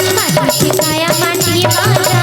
काया माटी बाजा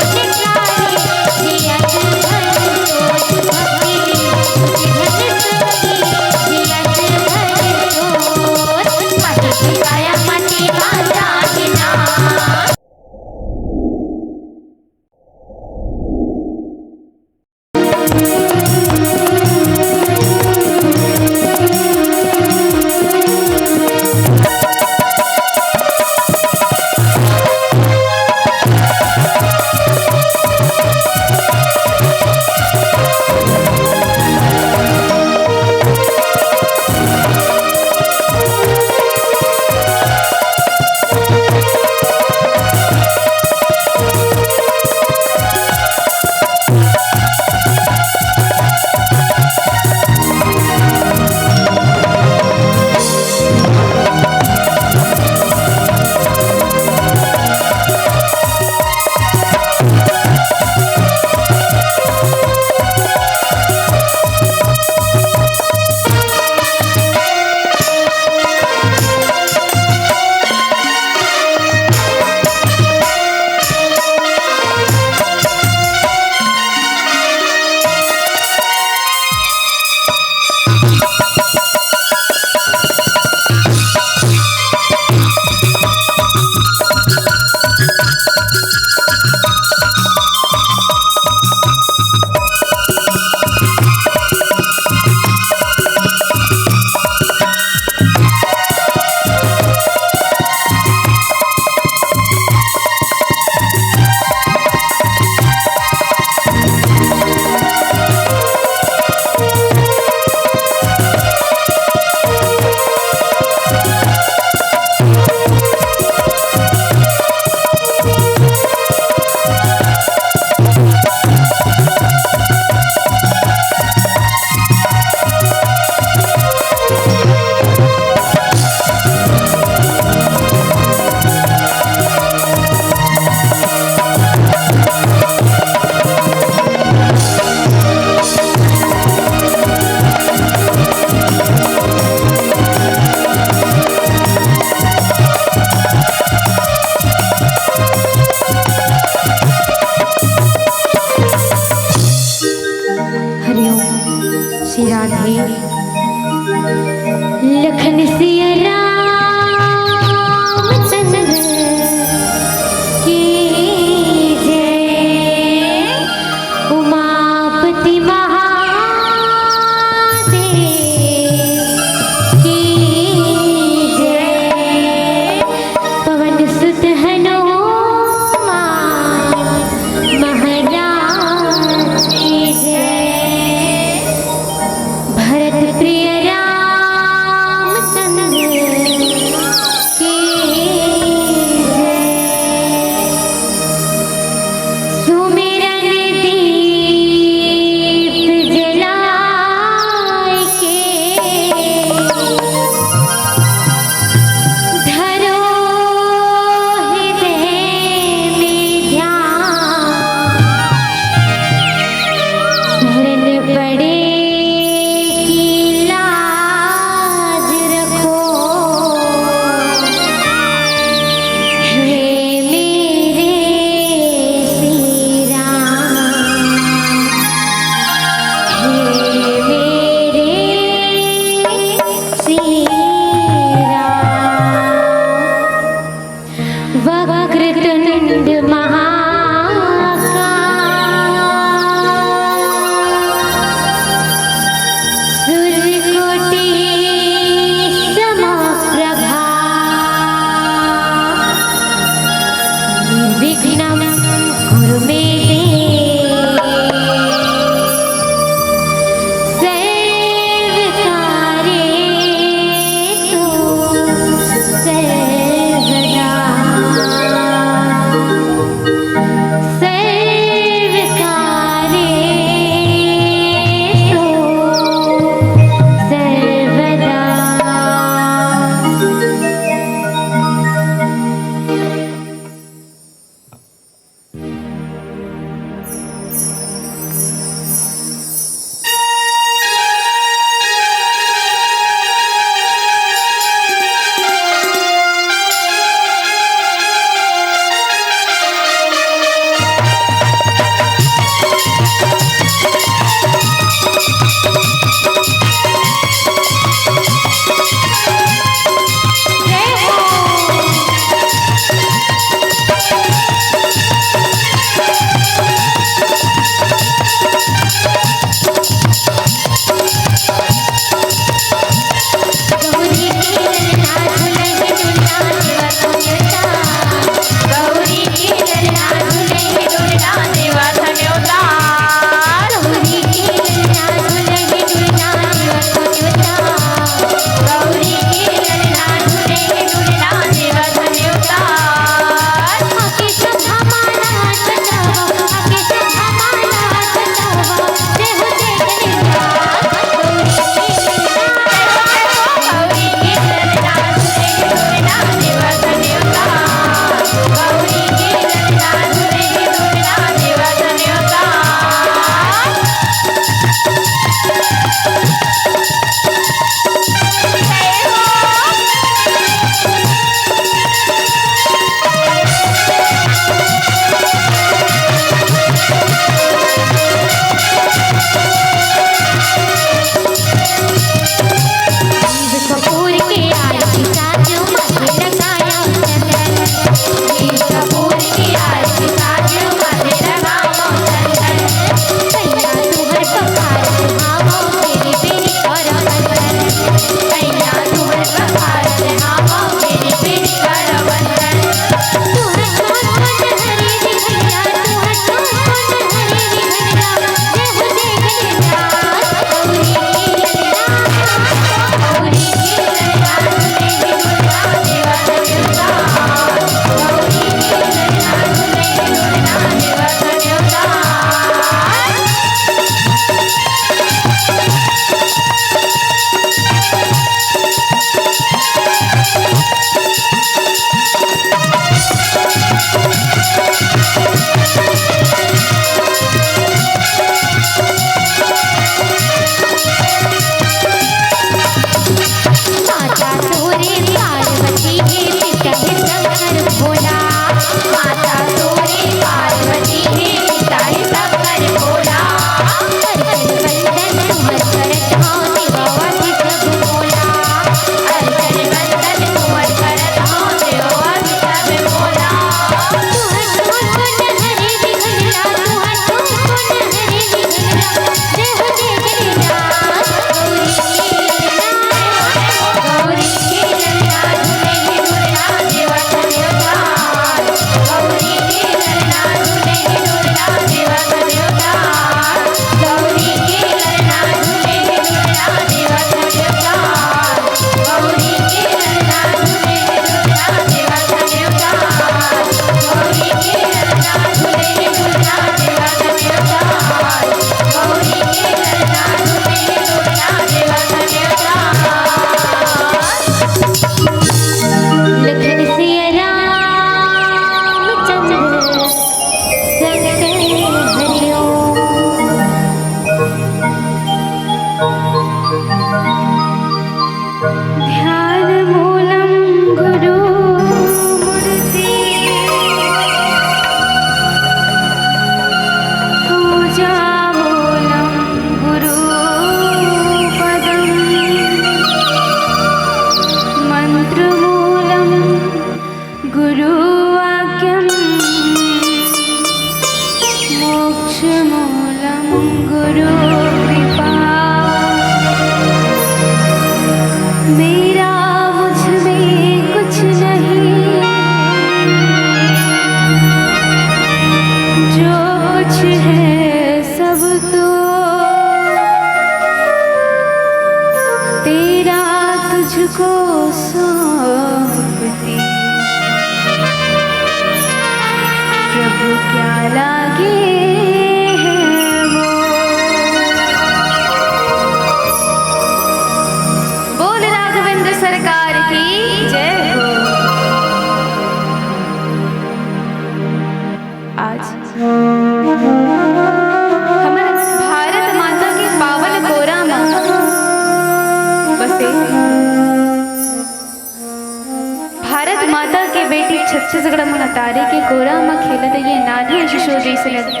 भारत माता के बेटी छत्तीसगढ़ महतारी के गोरा में खेलत ये नानी शिशु जैसे लगे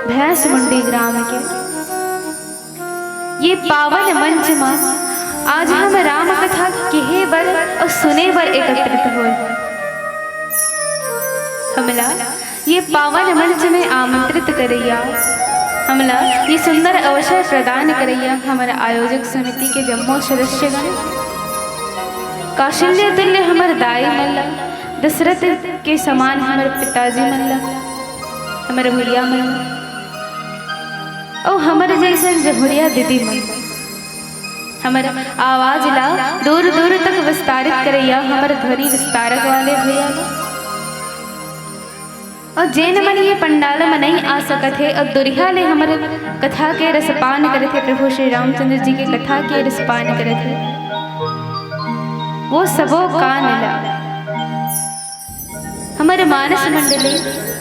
भैंस मुंडी ग्राम के ये पावन मंच में आज हम राम कथा कहे बर और सुने बर एकत्रित हो। हमला ये पावन मंच में आमंत्रित करैया, हमला ये सुंदर अवसर प्रदान करैया हमारे आयोजक समिति के जम्मो सदस्यगण, कौशल्य तुल्य हमारे दाई मल्ला, दशरथ के समान हमारे पिताजी मल्ला, हमारे भैया मल्ला और हमारे जैसे जमुरिया दीदी मल्ला, हमारे आवाज ला दूर दूर तक विस्तारित करैया हमारे ध्वनि विस्तारक वाले भैया, और जैन मन ये पंडाल में नहीं आ सकत है और दुरिहा ले हमारे कथा के रसपान करे थे। प्रभु श्री रामचंद्र जी के कथा के रसपान करे थे, वो सबो कान ला। हमारे मानस मंडली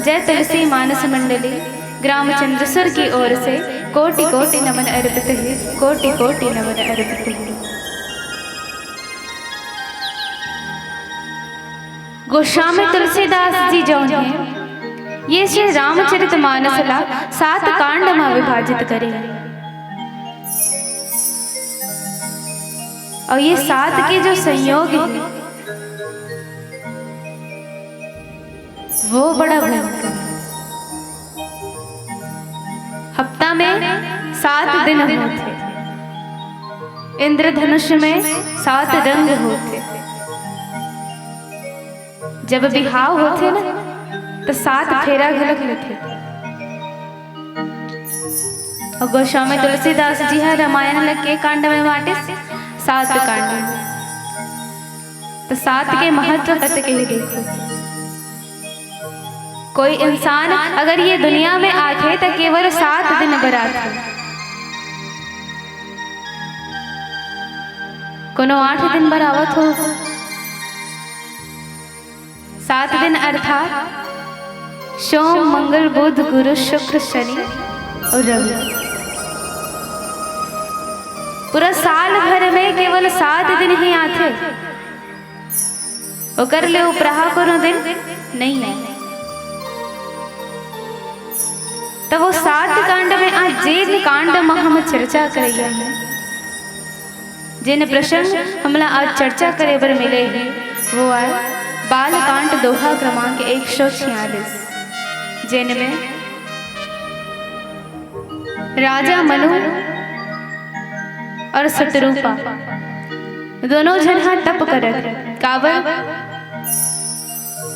जय तुलसी मानस मंडली ग्राम चंद्रसर की ओर से कोटि कोटि नमन अर्पित है, कोटि कोटि नमन अर्पित है। गोस्वामी तुलसीदास जी जो हैं ये श्री रामचरित मानस ला 7 कांड में विभाजित करे, और ये 7 के जो संयोग है वो बड़ा भयंकर। हफ्ता में 7 दिन होते, इंद्रधनुष में 7 रंग होते, जब बिहाव होते ना तो 7 फेरा घलक लेते। और गोस्वामी तुलसीदास जी है रामायण लग के कांड में बांटे 7 कांड में, तो 7 के महत्व कत के ही देखो। कोई इंसान अगर ये दुनिया में आते तो केवल 7 दिन बरात, कोनो 8 दिन बरावत हो। 7 दिन अर्थात सोम मंगल बुध गुरु शुक्र शनि और रवि, पूरा साल भर में केवल 7 दिन ही आते, वो कर ले उपराहा कोनो दिन नहीं है। तो वो 7 कांड में आज जिन कांड में हम चर्चा करिए हैं, जिन प्रसंग हमला आज चर्चा करे बर मिले हैं, वो है बाल कांड दोहा क्रमांक 146, जिनमें राजा मनु और शत्रुपा दोनों जन तप करत काबर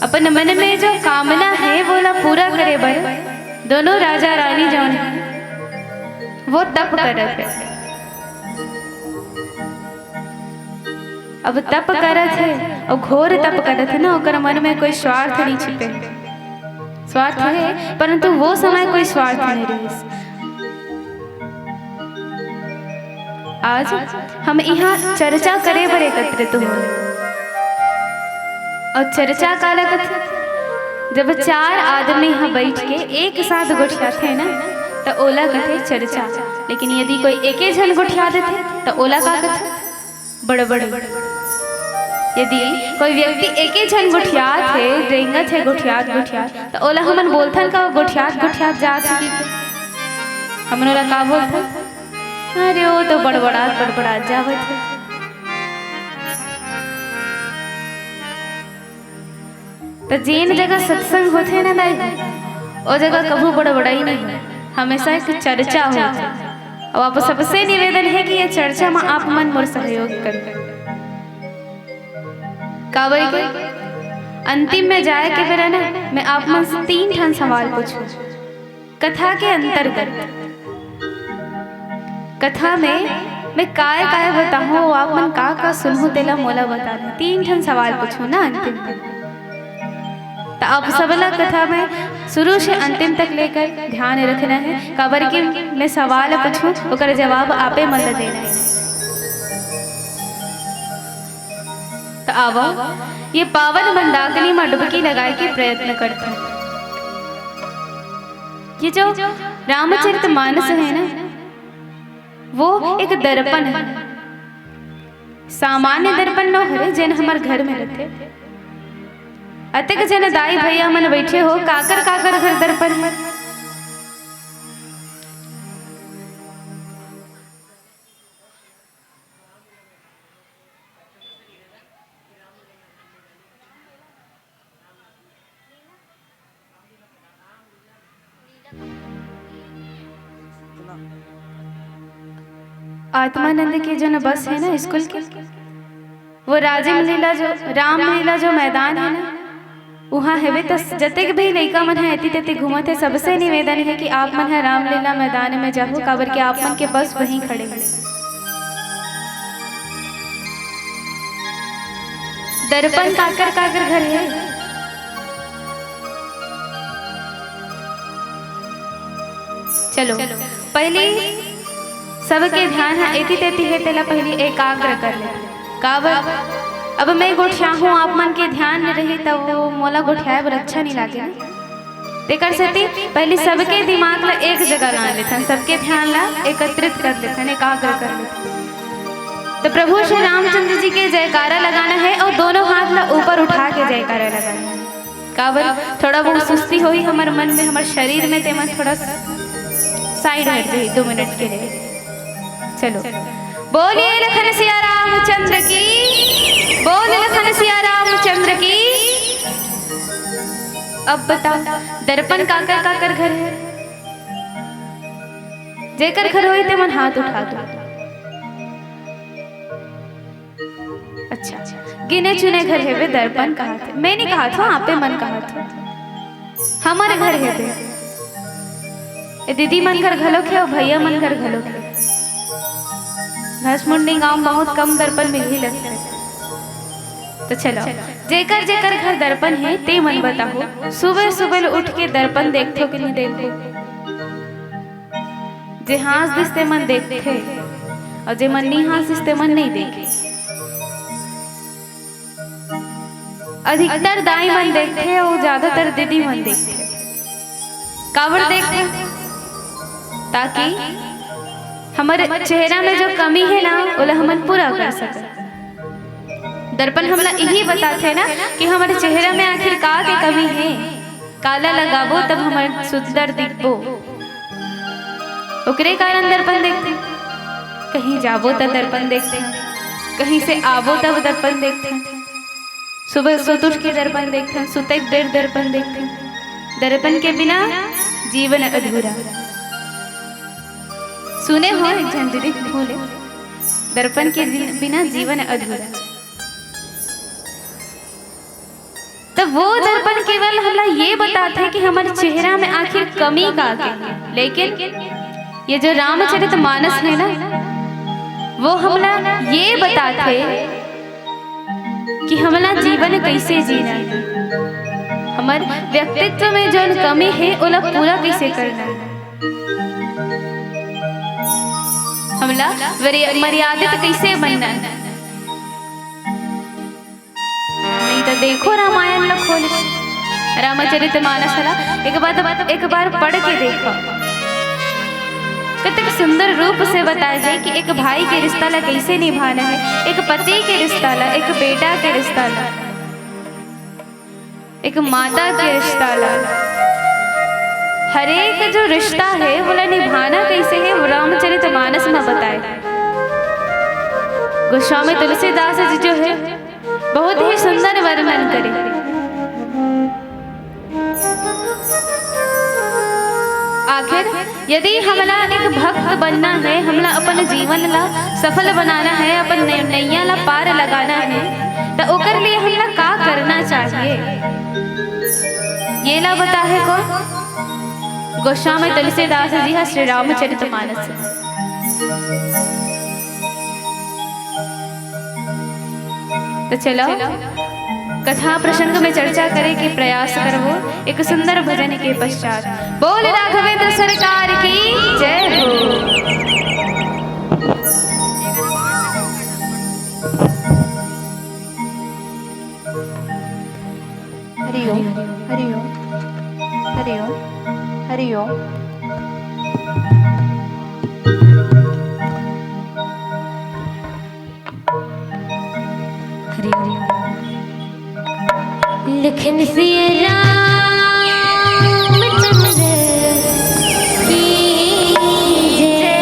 अपन मन में जो कामना है बोला पूरा करे बर दोनों राजा रानी जौन है वो तप करत है। अब तप करत है और घोर तप करत है ना, ओकर मन में कोई स्वार्थ नहीं छिपे, स्वार्थ है परंतु वो समय कोई स्वार्थ नहीं रही। आज हम यहाँ चर्चा करे पर एकत्रित हो, और चर्चा काला कथा जब 4 आदमी यहाँ बैठ के एक साथ गुठियाते हैं ना तो ओला कथे चर्चा, लेकिन यदि कोई एके जन गुठिया देते तो ओला का कथे बड़। यदि कोई व्यक्ति एके जन गुठियात है रेंगत है गुठियात तो ओला हमन बोलथन का गुठियात जात है, हमन ओला का बोलथन, अरे वो तो बड़बड़ा जावत है। तो जिन जगह सत्संग होते ना दाई, वो जगह कभू बड़बड़ाई नहीं, हमेशा एक चर्चा होती। और आप सबसे निवेदन है कि ये चर्चा में आप मन मोर सहयोग करें। काबर के अंतिम में जाए के फिर ना मैं आप मन से 3 ठन सवाल पूछूं कथा के अंतर्गत। कथा में मैं काय बताऊं, आप मन का सुनहु तेला मोला बता दे। 3 ठन सवाल पूछूं ना अंतिम में, तो आप सबला कथा में शुरू से अंतिम तक लेकर ध्यान रखना है। काबर के मैं सवाल पूछूं ओकर जवाब आपे मन देना है। तो आवा ये पावन मंदाकिनी में डुबकी लगाए के प्रयत्न करते हैं। ये जो रामचरित मानस है ना वो एक दर्पण है। सामान्य दर्पण न हरे जन हमार घर में रहते। अतक जन दाई भैया मन बैठे हो, काकर काकर घर दर्पण है। आत्मानंद के जो न बस है ना स्कूल के, वो रामलीला जो मैदान है ना, वहाँ है तो जतेक भी लड़का मन है एती तेती घूमत है। सबसे निवेदन है कि आप मन है रामलीला मैदान में जाओ, काबर के आप मन के बस वहीं खड़े हैं। दर्पण काकर काकर घर है। चलो पहले सबके ध्यान है एती तेती है तेला पहले एकाग्र कर ले। काबर अब मैं गोठिया हूँ, आप मन के ध्यान न रही तब वो मोला गोठियाए बर अच्छा नहीं लागे ना। तेकर सेती पहले सबके दिमाग ला एक जगह ला लेथन, सबके ध्यान ला एकत्रित कर लेथन, एकाग्र कर लेथन। तो प्रभु श्री रामचंद्र जी के जयकारा लगाना है और दोनों हाथ ला ऊपर उठा के जयकारा लगाना है। काबर थोड़ा बहुत सुस्ती हुई हमारे मन में, हमारे शरीर में, ते मन थोड़ा साइड हट जाए 2 मिनट के लिए। चलो बोलिए लखन सिया रामचंद्र की, बोल लखन सिया रामचंद्र की। अब बताओ दर्पण काकर काकर घर है। जेकर घर होई ते मन हाथ उठा दो। अच्छा गिने चुने घर है वे दर्पण कहा थे, मैं नहीं कहा था, आपे मन कहा था। हमारे घर है वे दीदी मन घर घलोक है और भैया मन घर घलोक है। घसमुंडी गांव बहुत कम दर्पण मिल ही लगता है। तो चलो जेकर जेकर घर दर्पण है ते मन बताओ, सुबह सुबह उठ के दर्पण देखो कि नहीं देखो। जे हाथ दिसते मन देखते और जे मन नहीं हाथ दिसते मन नहीं देखे। अधिकतर दाई मन देखते और ज्यादातर दीदी मन देखते। काबर देखते? ताकि हमारे चेहरा में जो कमी है ना उला हमन पूरा कर सके। दर्पण हमला यही बताते ना कि हमारे चेहरा में आखिर का के कमी है। काला लगाबो तब हमारे सुंदर दिखबो, ओकरे कारण दर्पण देखते। कहीं जाबो तब दर्पण देखते, कहीं से आबो तब दर्पण देखते, सुबह सुत उठ के दर्पण देखते, सुते देर दर्पण देखते। दर्पण के बिना जीवन अधूरा। सुने हो झंझरी बोले दर्पण के बिना जीवन अधूरा। तो वो दर्पण केवल हमला ये बताते हैं कि हमारे चेहरा में आखिर कमी का है। लेकिन ये जो रामचरितमानस है ना, वो हमला ये बताते कि हमला जीवन कैसे जीना है, हमारे व्यक्तित्व में जो कमी है उला पूरा कैसे करना है, हमला मर्यादित कैसे बनना है। नहीं तो देखो रामायण ला खोल, रामचरितमानस ला एक बार पढ़ के देखो। कितने सुंदर रूप से बताया है कि एक भाई के रिश्ता ला कैसे निभाना है, एक पति के रिश्ता ला, एक बेटा के रिश्ता ला, एक माता के रिश्ता ला, हर एक जो रिश्ता है वो निभाना कैसे है वो रामचरितमानस में बताए। गोस्वामी तुलसीदास जी जो है बहुत ही सुंदर वर्णन करे। आखिर यदि हमला एक भक्त बनना है, हमला अपन जीवन ला सफल बनाना है, अपन नैया ला पार लगाना है, तो ओकर लिए हमला का करना चाहिए ये ला बता है कौन? गोस्वामी तुलसीदास जी है श्री रामचरितमानस। तो चलो कथा प्रसंग में चर्चा करे के प्रयास करवो एक सुंदर भजन के पश्चात। बोल राघवेंद्र सरकार की जय हो। हरि ओम हरि ओम हरि ओम हरि ओम। लिखन सिए रामचंद्र की जय।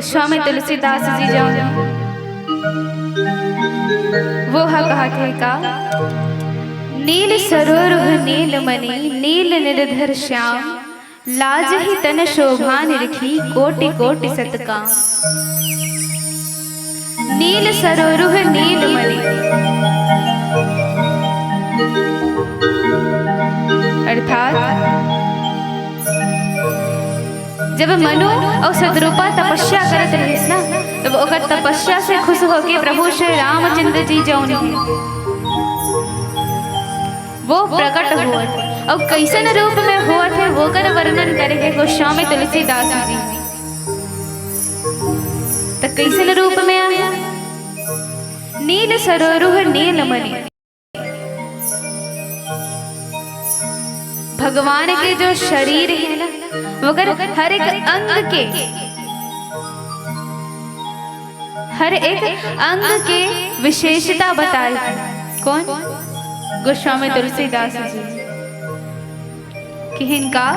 गोस्वामी तुलसीदास जी जो वो हा कहा थे का नील सरोरुह नील मणि नील निर्धर श्याम लाज ही तन शोभा निरखी कोटि कोटि सतकाम। नील सरोरुह नील मणि अर्थात जब मनु और सदरूपा तपस्या करत रहिस ना तब ओकर तपस्या से खुश होके प्रभु श्री रामचंद्र जी जौन वो प्रकट हुआ और कैसन रूप में हुआ थे वो कर वर्णन करेंगे गोस्वामी तुलसीदास जी। तो कैसन रूप में आया नील सरोरुह नील मणि। भगवान के जो शरीर है ना मगर हर एक अंग के विशेषता बताए कौन गोस्वामी तुलसीदास जी कि इनका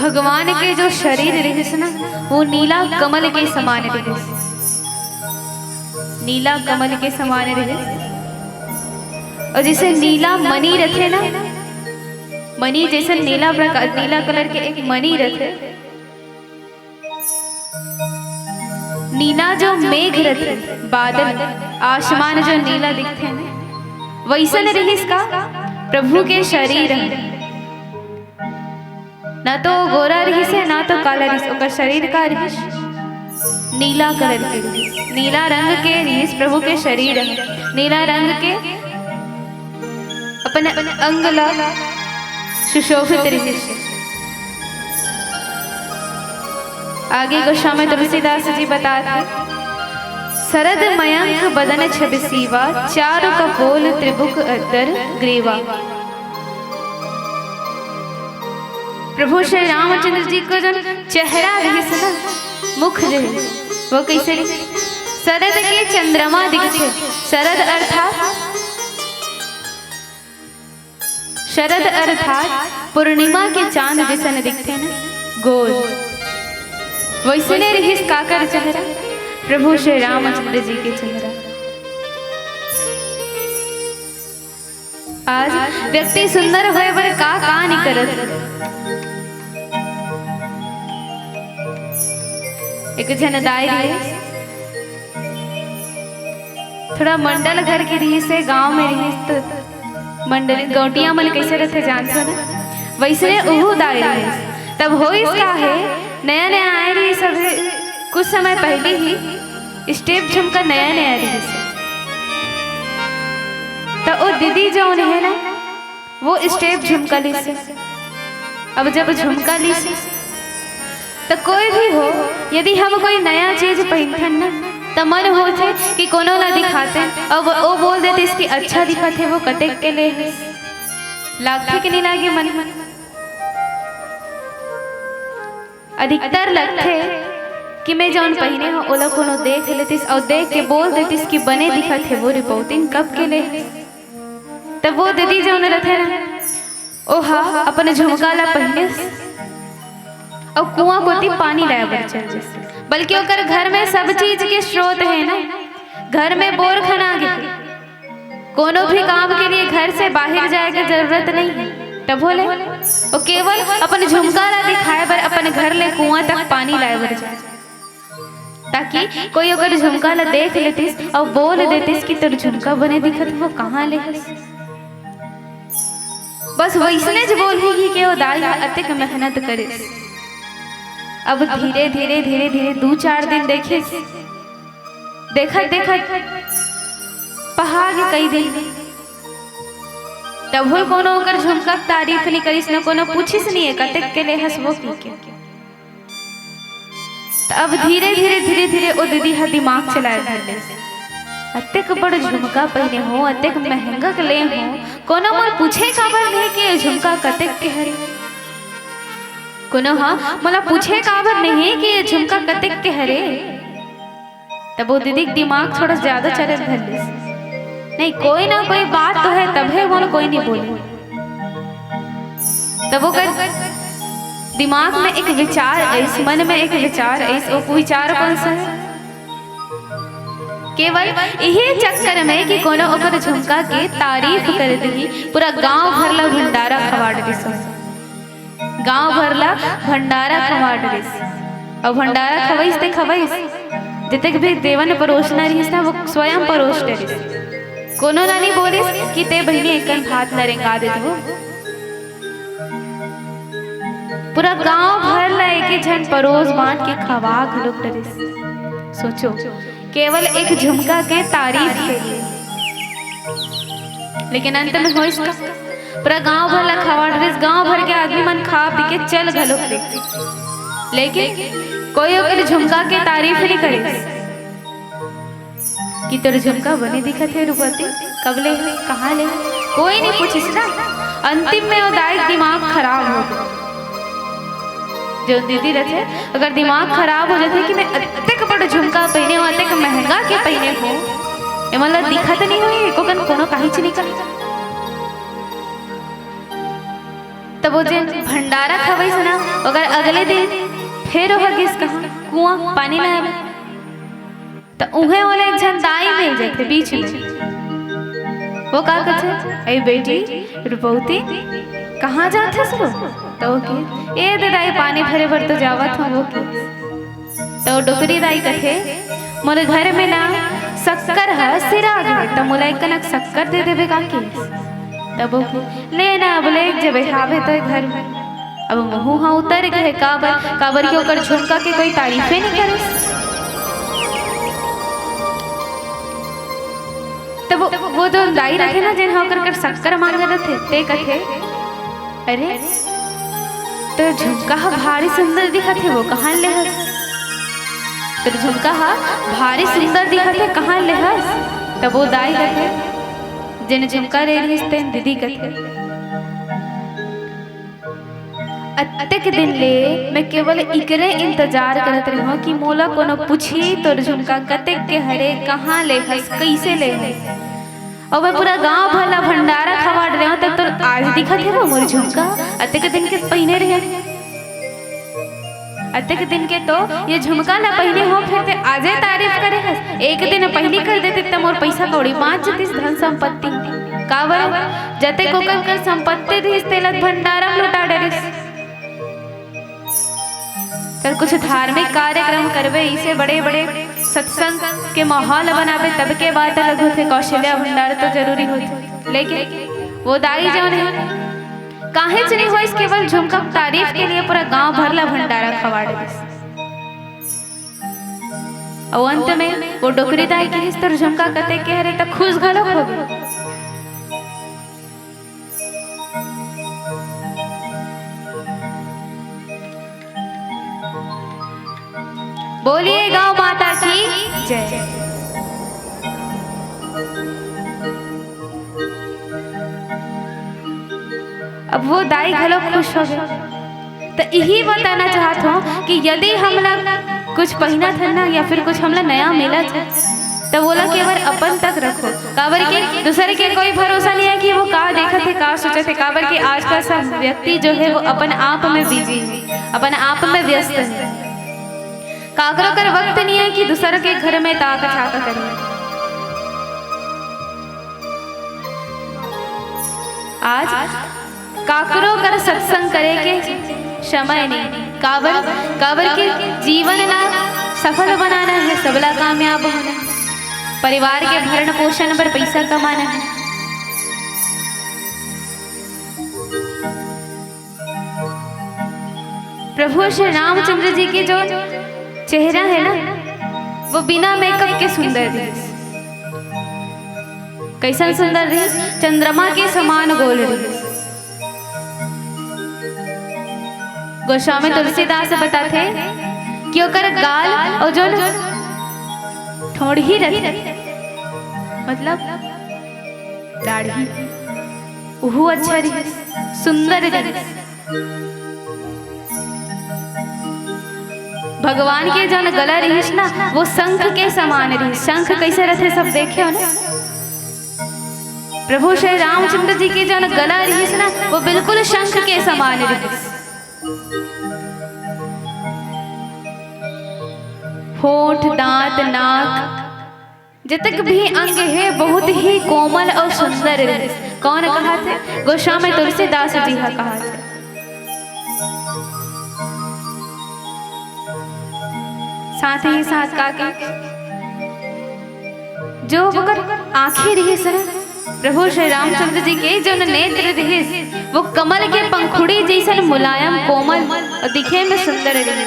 भगवान के जो शरीर रहिस ना वो नीला कमल के समान रहिस, नीला कमल के समान रहिस। और जैसे नीला मणि रथे ना मणि जैसे नीला कलर के एक मणि रथे नीला जो मेघ रथे बादल आसमान जो नीला दिखते हैं वैसन रहिस का प्रभु के शरीर ना तो गोरा रहिस है ना तो काला रहिस ओकर शरीर का रहिस नीला कलर के रहिस नीला रंग के रहिस प्रभु के शरीर नीला रंग के अपन अंग ला सुशोभित रहिस। आगे गोस्वामी तुलसीदास जी बताते शरद मयंक बदन छवि सीवा चारु कपोल त्रिभुक अदर ग्रीवा। प्रभु श्री रामचंद्र जी को जो चेहरा रहिस ना मुख रहिस वो कैसे शरद के चंद्रमा दिखते। शरद अर्थात पूर्णिमा के चांद जैसे दिखते ना गोल वैसे रहिस काकर चेहरा प्रभु श्री रामचंद्र जी के चेहरा। आज व्यक्ति सुंदर होए पर का नहीं करत। एक जन दाई रही थोड़ा मंडल घर की रही से गांव में रही तो मंडल गौटिया मन कैसे रहते जानते ना वैसे उहू दाई रही। तब हो इसका है नया नया आए रही सब कुछ समय पहले ही स्टेप झुमका नया नया रही से तो वो दीदी जो है ना वो स्टेप झुमका ली से। अब जब झुमका ली से तो कोई भी हो यदि हम कोई नया चीज पहनते ना तो मन होते कि कोनो ला दिखाते और वो बोल देते इसकी अच्छा दिखाते वो कटेक के ले लागते कि नहीं लागे मन अधिकतर लगते कि मैं जौन पहने हो ओला कोनो देख लेतीस और देख के बोल देतीस कि बने दिखत है वो रिपोर्टिंग कब के ले। तब वो दीदी जौन रहते ना ओ हाँ अपन झुमका ला पहने और कुआं कोती पानी लाया बच्चा जैसे बल्कि ओकर घर में सब चीज के स्रोत है ना घर में बोर खना गए कोनो भी काम के लिए घर से बाहर जाए की जरूरत नहीं है। तब बोले वो केवल अपन झुमका ला दिखाए पर अपन घर ले कुआं तक पानी लाए बर जाए ताकि कोई अगर झुमका ला देख लेतीस और बोल देतीस कि तेरे झुमका बने दिखत वो कहाँ ले बस वैसने ज बोल ही कि वो दाई अतिक मेहनत करे। अब धीरे धीरे धीरे धीरे 2-4 दिन देखे देखत देखत पहाड़ कई दिन तब हो कोनो ओकर झुमका तारीफ नहीं करिस न कोनो पूछिस नहीं है कतेक के ले हंसबो की के। अब धीरे धीरे धीरे धीरे ओ दीदी हा दिमाग चलाए धरले अतेक बड़ झुमका पहने हो अतेक महंगा के ले हो कोनो मोर पूछे काबर नहीं कि झुमका कतेक के हरे कोनो हाँ मोला पूछे काबर नहीं कि ये झुमका कतेक के हरे। तब वो दीदी दिमाग थोड़ा ज्यादा चले धरले नहीं कोई ना कोई बात तो है तब है वो कोई नहीं बोले। तब वो कर दिमाग में एक विचार ऐस, मन में एक विचार ऐस, वो विचार कौन सा है? केवल यही चक्कर में कि कोनो ओकर झुमका के तारीफ कर दी, पूरा गांव भरला भंडारा खवाड़ दिस, गांव भरला भंडारा खवाड़ दिस। और भंडारा खवाइस ते खवाइस, जितक भी देवन परोसना रहीस ना वो स्वयं परोस डरिस। कोनो नानी बोलिस कि ते बहिनी एकन भात न रेंगा दे हो। पूरा गांव भर ला एक झन परोस बांध के खवा घलुक डरिस। सोचो, केवल एक झुमका के तारीफ के लिए, लेकिन अंत में हो इसका पूरा गांव भर ला खवा डरिस। गांव भर के आदमी मन खा पी के चल घलुक देखते, लेकिन कोई ओकर झुमका के तारीफ नहीं करे कि तेरे झुमका बने दिखत है रूपवती, कब ले है, कहाँ ले है, कोई नहीं पूछिस ना। अंतिम में वो दाई दिमाग खराब हो गया। जो दीदी रहते अगर दिमाग खराब हो जाते कि मैं अत्तेक बड़ा झुमका पहने हो, अत्तेक महंगा के पहने हो, ये मतलब दिखत नहीं हो, को कन कोनो काहीच नहीं कर। तब वो जे भंडारा खवाई से ना, अगर अगले दिन फिर हो किस कहाँ कुआं पानी लाया तो उन्हें वाले एक झन दाई मिल जाते बीच में। वो का कहते, अरे बेटी रुपौती कहाँ जाते सो? तो वो के ए दे दाई पानी भरे भर तो जावत हूँ। वो के तो डोकरी दाई कहे, मोरे घर में ना शक्कर है सिरा गए, तो मोला एक कनक शक्कर दे देवे का के? तब वो के ले ना, अब ले जब हावे तो घर में। अब मुँह हाँ उतर गए, काबर के ओकर झुमका के कोई तारीफे नहीं करे। तब वो जो दाई रखे ना जिन होकर कर शक्कर मांग रहे थे, ते कथे अरे तो झुमका हा भारी सुंदर दिखत है, वो कहाँ ले हस? तो झुमका हा भारी सुंदर दिखत है, कहाँ ले हस? तब वो दाई कथे जिन झुमका ले रही ते दीदी कथे अत्तेक दिन ले मैं केवल इकरे इंतजार करत रही हूँ कि मोला कोनो पूछी तोर झुमका कतेक के हरे, कहाँ ले हस, कैसे ले हस। और मैं पूरा गांव भला भंडारा खवाड़ रहे हूँ, तब तो आज दिखत है वो मोर झुमका। अत्तेक दिन के पहने रहे, अत्तेक दिन के तो ये झुमका ना पहने हो, फिर ते आजे तारीफ करे हस। एक दिन पहली कर देते तब मोर पैसा कौड़ी बाँच जतीस, धन संपत्ति काबर जते को कर संपत्ति रहीस तेला भंडारा लुटा डरिस। तर कुछ धार्मिक कार्यक्रम करवे, इसे बड़े बड़े सत्संग के माहौल बनावे, तब के बात अलग होते, कौशल्या भंडार तो जरूरी होते। लेकिन वो दाई जो ने काहे चनी हो, इस केवल झुमका तारीफ के लिए पूरा गांव भरला भंडारा खवाड़ दिस। और अंत में वो डोकरी दाई के इस तरह झुमका कते कह रहे तक खुश घलो हो गए। बोलिए गांव माता की जय। अब वो दाई घलो खुश हो गए। तो यही बताना चाहत हूँ कि यदि हमला कुछ पहना था ना, या फिर कुछ हमला नया मिला था, तो बोला केवल अपन तक रखो। काबर के दूसरे के कोई भरोसा नहीं है कि वो का देखा थे, का सोचे थे। काबर के आज का सब व्यक्ति जो है वो अपन आप में बिजी है, अपन आप में व्यस्त है। काकरो कर वक्त नहीं है कि दूसरे के घर में ताका छाका करिए। आज काकरो कर सत्संग करे के समय नहीं। काबर के जीवन ना सफल बनाना है, सबला कामयाब होना, परिवार के भरण पोषण पर पैसा कमाना है। प्रभु श्री रामचंद्र जी के जो चेहरा है ना, वो बिना मेकअप के सुंदर रही। कैसा सुंदर रही? चंद्रमा के समान गोल रही। गोस्वामी तुलसीदास बताते कि ओकर गाल और जो ठोड़ ही रहते, मतलब दाढ़ी, वो अच्छा रही, सुंदर रही। भगवान के जो गला रही ना, वो शंख के समान रही। शंख कैसे रहते सब देखे हो ना। प्रभु श्री रामचंद्र जी के जो गला रही ना, वो बिल्कुल शंख के समान रही। होठ, दांत, नाक जतक भी अंग है बहुत ही कोमल और सुंदर है। कौन कहा थे? गोस्वामी तुलसीदास जी हा कहा थे। साथ ही साथ का के जो वकर आंखें रही सर प्रभु श्री रामचंद्र जी के जो नेत्र रहे वो कमल के पंखुड़ी जैसन मुलायम कोमल और दिखे में सुंदर रहे।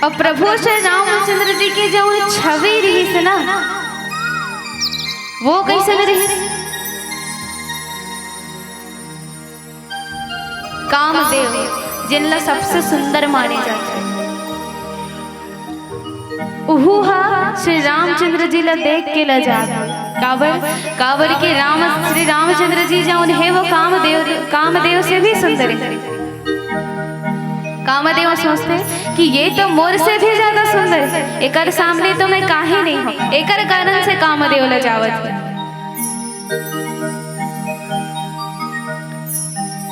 और प्रभु श्री रामचंद्र जी की जो छवि रही से ना वो कैसे रही? कामदेव जिनला सबसे सुंदर माने जाते उहुहा श्री रामचंद्र जी ला देख के ला जाता। काबर के श्री रामचंद्र जी जो है वो कामदेव से भी सुंदर है। कामदेव सोचते कि ये तो मोर से भी ज्यादा सुंदर है, एकर सामने तो मैं काहे नहीं हूँ। एकर कारण से कामदेव ला जावत है।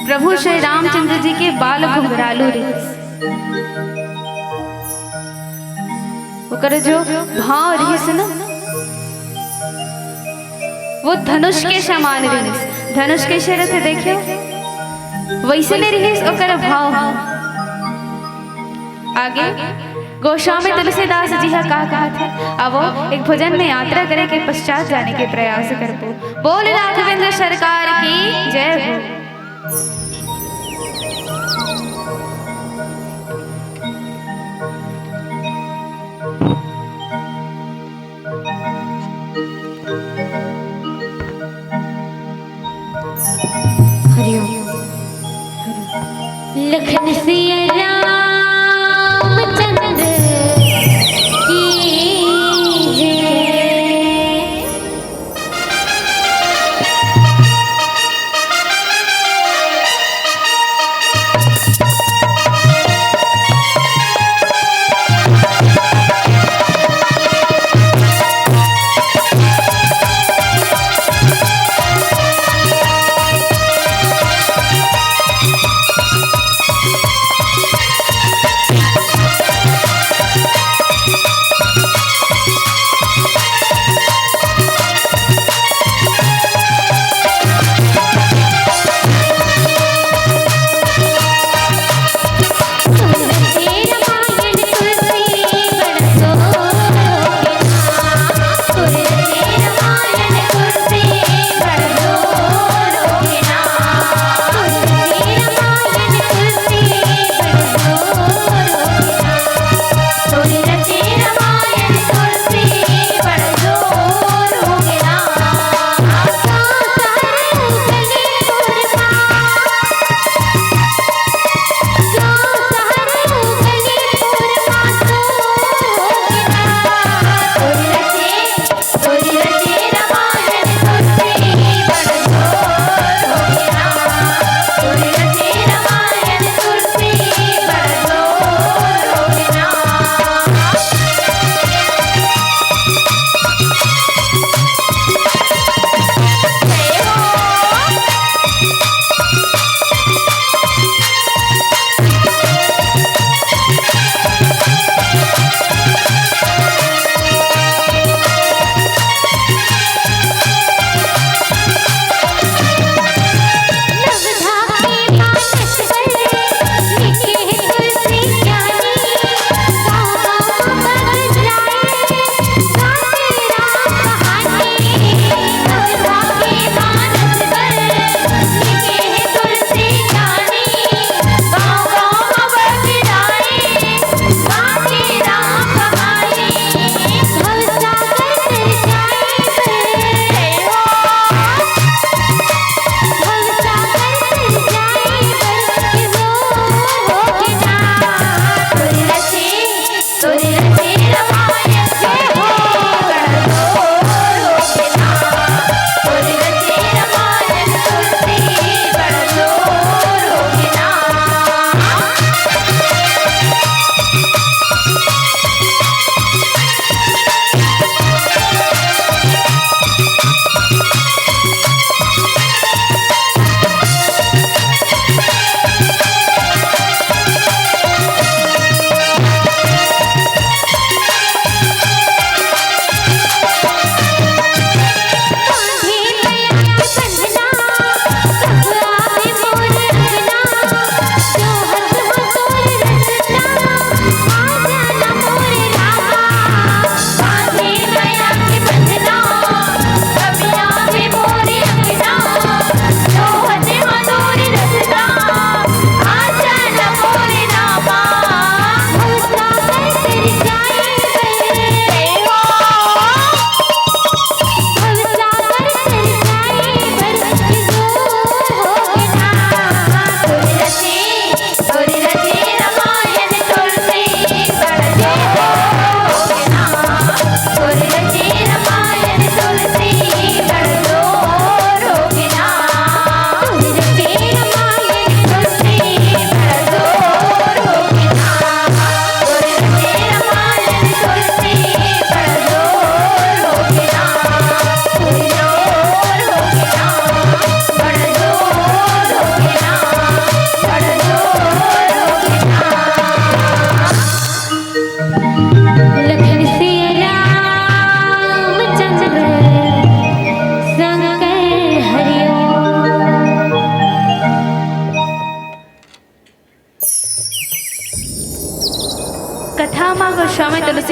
प्रभु श्री रामचंद्र जी के बाल घुंघरालू रहे, ओकर जो भाव रही ना वो धनुष के समान रही। धनुष के शरत देखियो वैसे ले रही ओकर भाव। आगे गोस्वामी तुलसीदास जी कहा था अब एक भजन में यात्रा करे के पश्चात जाने के प्रयास करबो। बोल राघवेंद्र सरकार की जय हो। लखन सिया रामचंद्र की जय।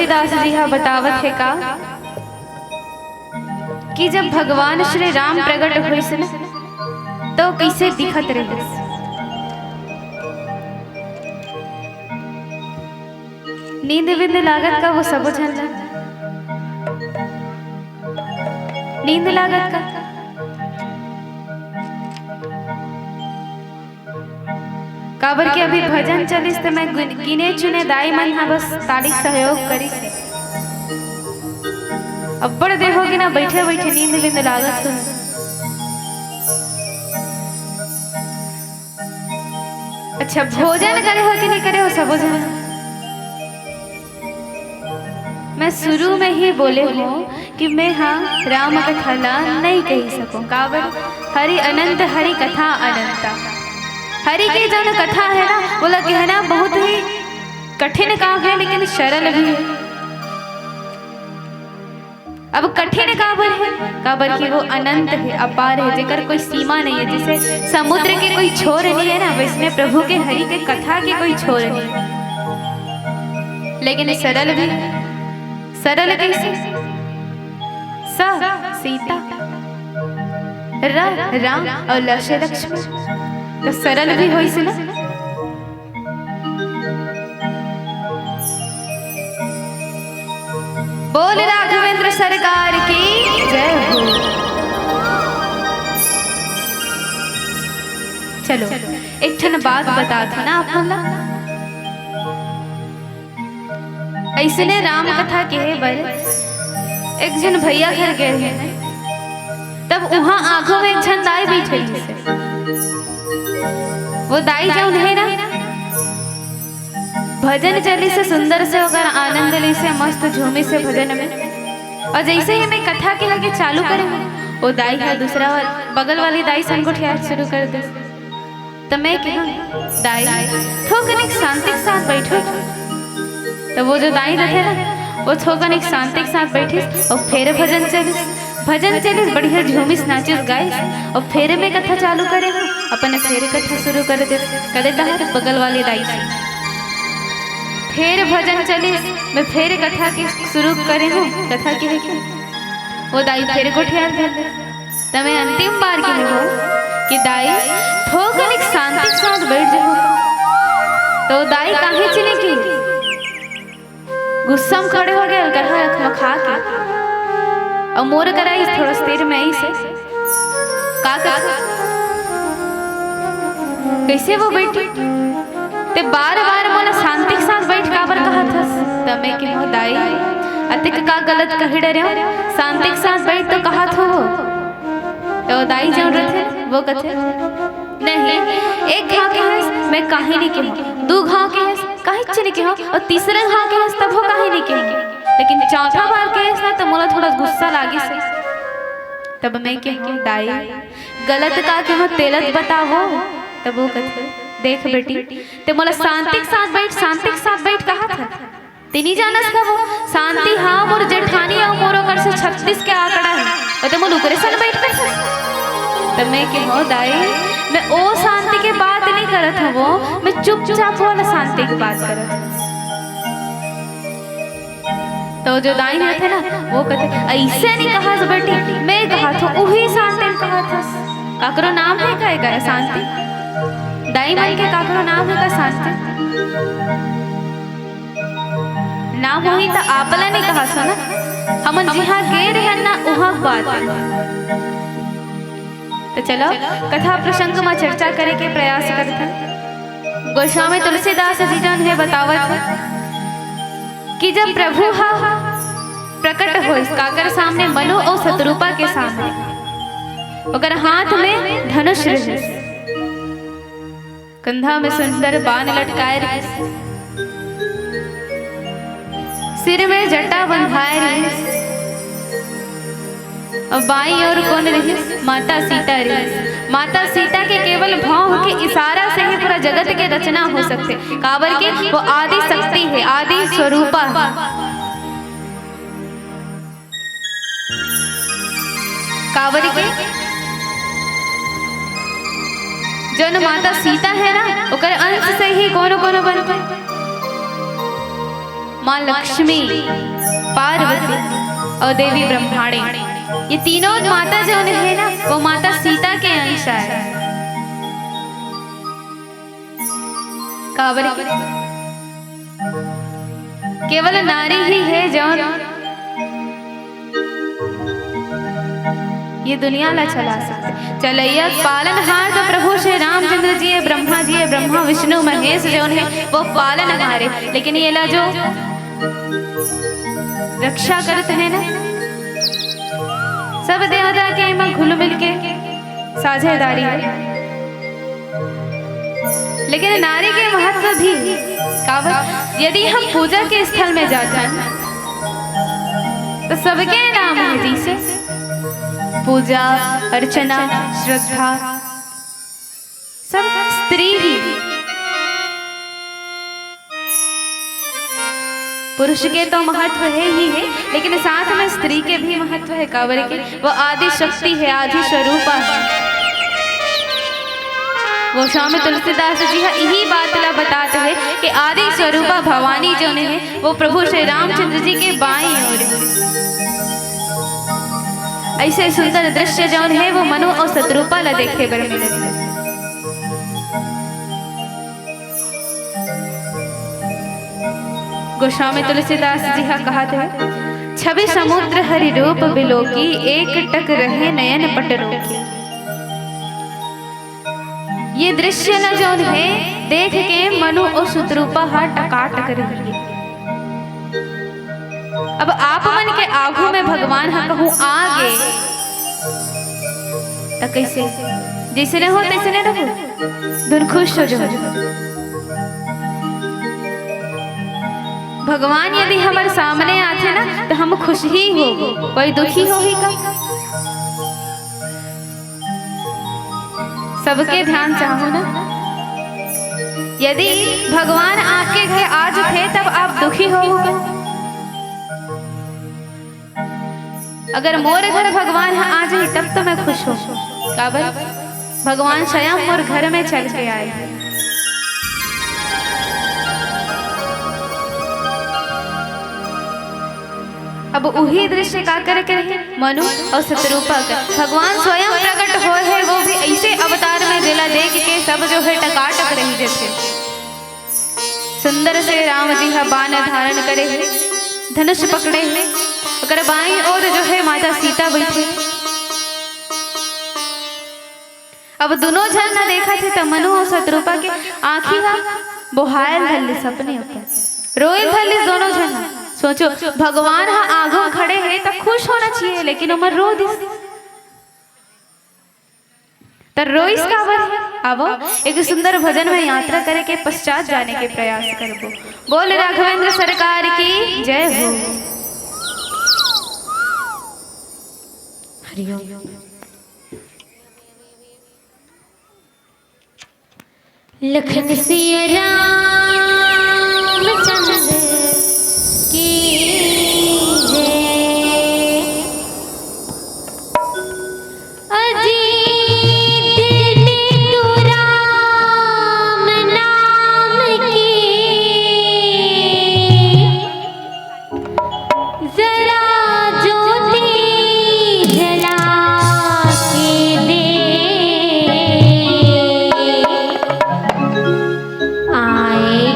तुलसीदास जी हा बतावत है का कि जब भगवान श्री राम प्रकट हुइस न तो कैसे दिखत रहिस। नींद विंद लागत का वो सब झन नींद लागत का काबर के अभी भजन चलिस तो मैं गिने चुने दाई मन हा बस तारीख सहयोग करिस। अब बड़ देर होगी ना बैठे बैठे नींद विंद लागत हो। अच्छा भोजन करे हो कि नहीं करे हो सब जन। मैं शुरू में ही बोले हूँ कि मैं हाँ राम कथा ला नहीं कही सकूं काबर हरि अनंत हरि कथा अनंता। हरि की जो कथा है ना बोला कहना बहुत ही कठिन काम है लेकिन सरल भी है। अब कठिन काबर है काबर की वो अनंत है अपार है जेकर कोई सीमा नहीं है। जैसे समुद्र के कोई छोर नहीं है ना वैसने प्रभु के हरि के कथा के कोई छोर नहीं है। लेकिन सरल भी सरल कैसे स सीता राम और लक्ष्मण तो सरल भी होइस ना। बोल राघवेंद्र सरकार की जय हो। चलो एक ठन बात बता था ना आप लोग ऐसने राम कथा के बर एक जन भैया घर गए हैं तब वहां आंखों में एक जन दाई बैठे जिसे वो दाई जौन है ना भजन चली से सुंदर से अगर आनंद ली से मस्त झूमी से भजन में। और जैसे ही मैं कथा के लगे चालू करें वो दाई का दूसरा बगल वाली दाई सन को ठियार शुरू कर दे तो मैं क्या दाई थोकन एक शांति के साथ बैठो। तो वो जो दाई रहे ना वो थोकन एक शांति के साथ बैठी और फिर भजन चलिस बढ़िया झूमिस नाचिस गाइस और फिर में कथा चालू करे हो अपने फिर कथा शुरू कर दे कदे बगल वाली दाई से फिर भजन चलिस मैं फिर कथा की शुरू करे हूँ कथा की वो दाई फिर को ठियार दे तो मैं अंतिम बार की हो कि दाई थोकन एक शांति के साथ बैठ जाओ। तो दाई काहे चले की गुस्सा में खड़े हो गए गढ़ा खा के और मोर कराई थोड़ा देर में ही से का कैसे वो बैठी ते बार बार मोला शांति के साथ बैठ काबर कहा था तमे के हो दाई अतिक का गलत कही डरे शांति के साथ बैठ तो कहा था वो तो दाई जो रहे वो कथे नहीं एक घाव के हंस मैं काहे नहीं कहूँ दो घाव के हंस काहे चले के हो और तीसरे घाव के हंस तब हो काहे नहीं कहेंगे लेकिन चौथा बार के हंस ना तो मोला थोड़ा गुस्सा लागे से तब मैं कहूँ दाई गलत का के हो तेलत बताओ तब वो कथे देख बेटी ते मोला शांति के साथ बैठ कहा था तिनी जानस का वो शांति हाँ मोर जेठानी और मोरो कर से 36 के आंकड़ा है और तो मोल उकरे सन बैठ कर तब मैं के हो दाई मैं ओ शांति के बात नहीं करत हूँ वो मैं चुपचाप वाला शांति की बात करत हूँ। तो जो दाई में थे ना वो कहते ऐसे नहीं कहा बेटी मैं कहा था वही शांति में कहा था काकरो नाम है का शांति दाई मन के काकरो नाम है का शांति नाम वही तो आपला नहीं कहा था ना हम जहाँ गए रहे ना वहाँ बात तो चलो कथा प्रसंग में चर्चा करे के प्रयास करते हैं। गोस्वामी तुलसीदास जी जन है बतावत है कि जब प्रभु प्रकट हो काकर सामने मनु और शत्रुपा के सामने अगर हाथ में धनुष रहे कंधा में सुंदर बाण लटकाए रहे सिर में जटा बंधाए रहे और बाई और कौन रही माता सीता रही। माता सीता के केवल भाव के इशारा से ही पूरा जगत के रचना हो सकते काबर के वो आदि शक्ति है आदि स्वरूपा काबर के जन माता सीता है ना ओकर अंश से ही कोनो कोनो बनते माँ लक्ष्मी, पार्वती और देवी ब्रह्माणी, ये तीनों माता जो है ना वो माता सीता के अंश है। काबर केवल नारी ही है जो ये दुनिया ला चला सकते। चलैया पालनहार तो प्रभु श्री रामचंद्र जी है, ब्रह्मा जी है, ब्रह्मा विष्णु महेश जो है वो पालनहार है। लेकिन ये ला जो रक्षा करते हैं ना सब देवता के में घुल मिल के साझेदारी है। लेकिन नारी के महत्व भी कावत यदि हम पूजा के स्थल में जाते हैं तो सबके नाम है जैसे पूजा अर्चना श्रद्धा सब स्त्री ही, पुरुष के तो महत्व है ही है लेकिन साथ में स्त्री के भी महत्व है। काबर के वो आदि शक्ति है, आदि स्वरूपा है। गोस्वामी तुलसीदास जी यही बात ला बताते हैं कि आदि स्वरूपा भवानी जो है वो प्रभु श्री रामचंद्र जी के बाईं ओर है। ऐसे सुंदर दृश्य जो है वो मनु और शत्रुपा ला देखे बर मिले। गोस्वामी तुलसीदास जी कहा थे छवि समुद्र हरि रूप बिलोकी, एक टक रहे नयन पट रोकी। ये दृश्य न जो है देख के मनु और शत्रुपा टकाटक रही है। अब आप मन के आगू में भगवान कहूँ आगे तो कैसे जैसे न हो तैसे न रहो, धुन खुश हो जाओ। भगवान यदि हमारे सामने आते ना तो हम खुश ही हो, कोई दुखी हो ही का। सबके ध्यान चाहो ना, यदि भगवान आपके घर आज थे तब आप दुखी होगे। अगर मोर घर भगवान आ जाए तब तो मैं खुश हूँ। काबर भगवान स्वयं मोर घर में चल के आए। अब वही दृश्य का करके मनु और शत्रुपा का भगवान स्वयं प्रकट हो है, वो भी ऐसे अवतार में दिला देख के सब जो है टकाटक रही जैसे। सुंदर से राम जी का बाण धारण करे है, धनुष पकड़े है, अगर बाईं और जो है माता सीता बैठे। अब दोनों जन न देखा थे तो मनु और शत्रुपा के आँखी का बोहायल धल्ली सपने ऊपर रोयल धल्ली दोनों जन। सोचो भगवान हाँ आगो खड़े हैं तो खुश होना चाहिए, लेकिन उमर रो दिस तो रोइस काबर। अब एक सुंदर भजन में यात्रा करे के पश्चात जाने के प्रयास करबो। बोल राघवेंद्र सरकार की जय हो। हरिओम। लखन सिया राम चंद्र की जय। अजीत ने तो राम नाम की जरा ज्योति जला के दे। आए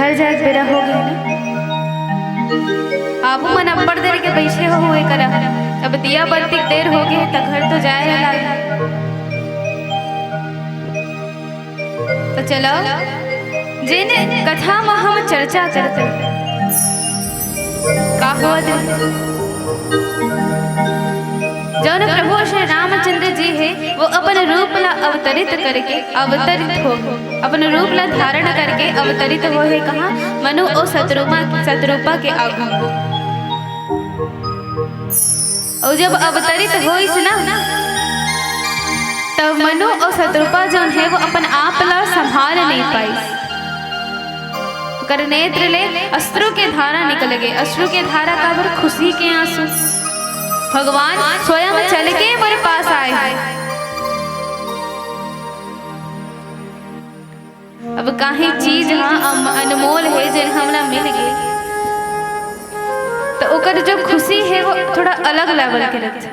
घर जाए बेरा हो गए ना। आप मन अब्बड़ देर के बैठे हो हुए करा, अब दिया बत्ती देर हो गए तो घर तो जाए लागे। तो चलो जिन कथा में हम चर्चा करते का हुआ जौन प्रभु श्री रामचंद्र जी है वो अपन रूप ला अवतरित करके अवतरित हो अपन रूप ला धारण करके अवतरित हो है कहाँ मनु और शत्रुपा के आगू। और जब अवतरित हो ना तब मनु और शत्रुपा जो है वो अपन आप ला संभाल नहीं पाई। कर नेत्र ले अश्रु के धारा निकल गए। अश्रु के धारा का बर खुशी के आंसू। भगवान स्वयं चल के मेरे पास आए हैं। अब काहे चीज हाँ अनमोल है जिन हमरा मिल गए तो ओकर जो खुशी है वो थोड़ा अलग लेवल के रहते।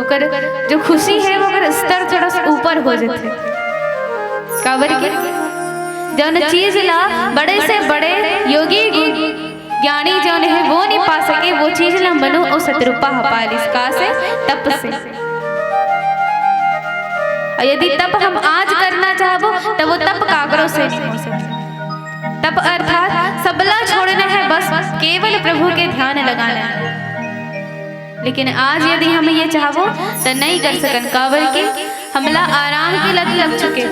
ओकर जो खुशी है वो ओकर स्तर थोड़ा ऊपर हो जाते। काबर के जौन चीज ला बड़े से बड़े योगी ज्ञानी जौन है वो नहीं पा सके वो चीज ला मनु और शत्रुपा पाल इसका से तप से। और यदि तप हम आज करना चाहो तो वो तप कागरों से नहीं हो सकता। तप अर्थात सबला छोड़ना है, बस केवल प्रभु के ध्यान लगाना है। लेकिन आज यदि हम ये चाहो तो नहीं कर सकन। काबर के हमला आराम की लत लग चुके,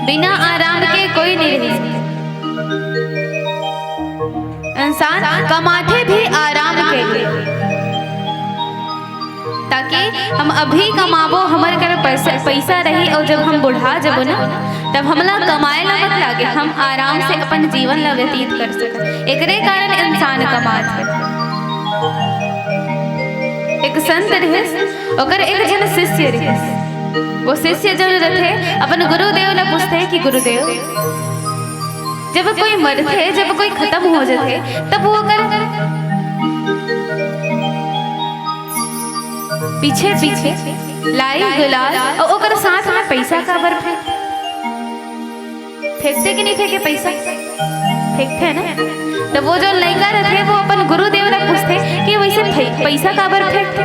बिना आराम के कोई नहीं रह सकता। इंसान कमाते भी आराम के लिए ताकि हम अभी कमाबो हमारे घर पैसा रही और जब हम बुढ़ा जब ना तब हमला कमाए ला मत लागे, हम आराम से अपन जीवन ला व्यतीत कर सके। एकरे कारण इंसान कमात है। एक संत रहे ओकर एक जन शिष्य रहे। वो शिष्य जन रहे अपन गुरुदेव ला पूछते कि गुरुदेव जब कोई मरते जब कोई खत्म हो जाते तब वो कर पीछे पीछे लाई गुलाल और ओकर साथ में पैसा का बर फेंकते कि नहीं फेंके? पैसा फेंकते है ना। तो वो जो लड़का रहते वो अपन गुरुदेव ला पूछते कि वैसे पैसा का बर फेंकते।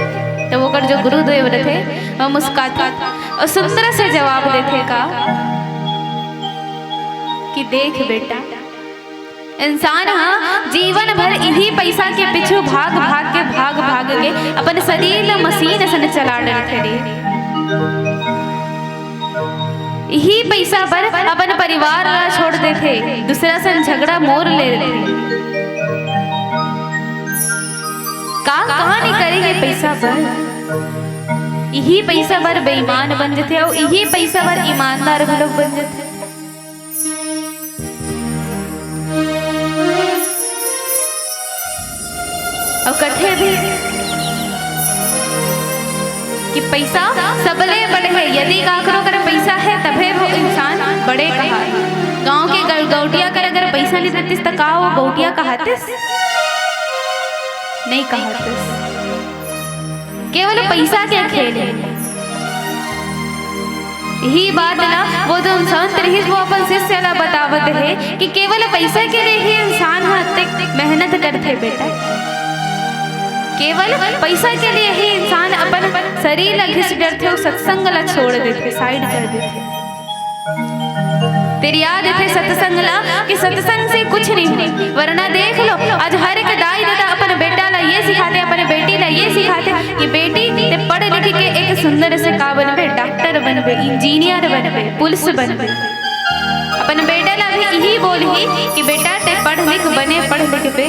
तो वो कर जो गुरुदेव रहते वो मुस्कुराते और सुंदर से जवाब देते का कि देख बेटा इंसान हाँ जीवन भर इन्हीं पैसा के पीछे भाग भाग के अपन शरीर मशीन सन चला रहे रे। यही पैसा पर अपन परिवार ला छोड़ देते, दूसरा सन झगड़ा मोर ले रहे। कहाँ नहीं करेंगे पैसा पर? यही पैसा पर बेईमान बन जाते और यही पैसा पर ईमानदार लोग बन जाते। और कथे भी कि पैसा सबले बड़े है। यदि काकरो कर पैसा है तभे वो इंसान बड़े कहा। गांव के गौटिया कर अगर पैसा नहीं देतीस तो का वो गौटिया कहातीस? नहीं कहातीस। केवल पैसा के खेल है। यही बात ना वो जो संत रही वो अपन शिष्य ला बतावत है कि केवल पैसा के लिए ही इंसान मेहनत करते बेटा। केवल पैसा के लिए ही इंसान अपन शरीर ला घिस डरते सत्संग ला छोड़ देते, साइड कर देते। तेरी याद है सत्संग ला कि सत्संग से कुछ नहीं है। वरना देख लो आज हर एक दाई दादा अपन बेटा ला ये सिखाते, अपने बेटी ला ये सिखाते कि बेटी ते पढ़ लिख के एक सुंदर से का बनबे, डॉक्टर बनबे, इंजीनियर बनबे, पुलिस बनबे। अपन बेटा ला भी यही बोली कि बेटा ते पढ़ लिख बने, पढ़ लिख पे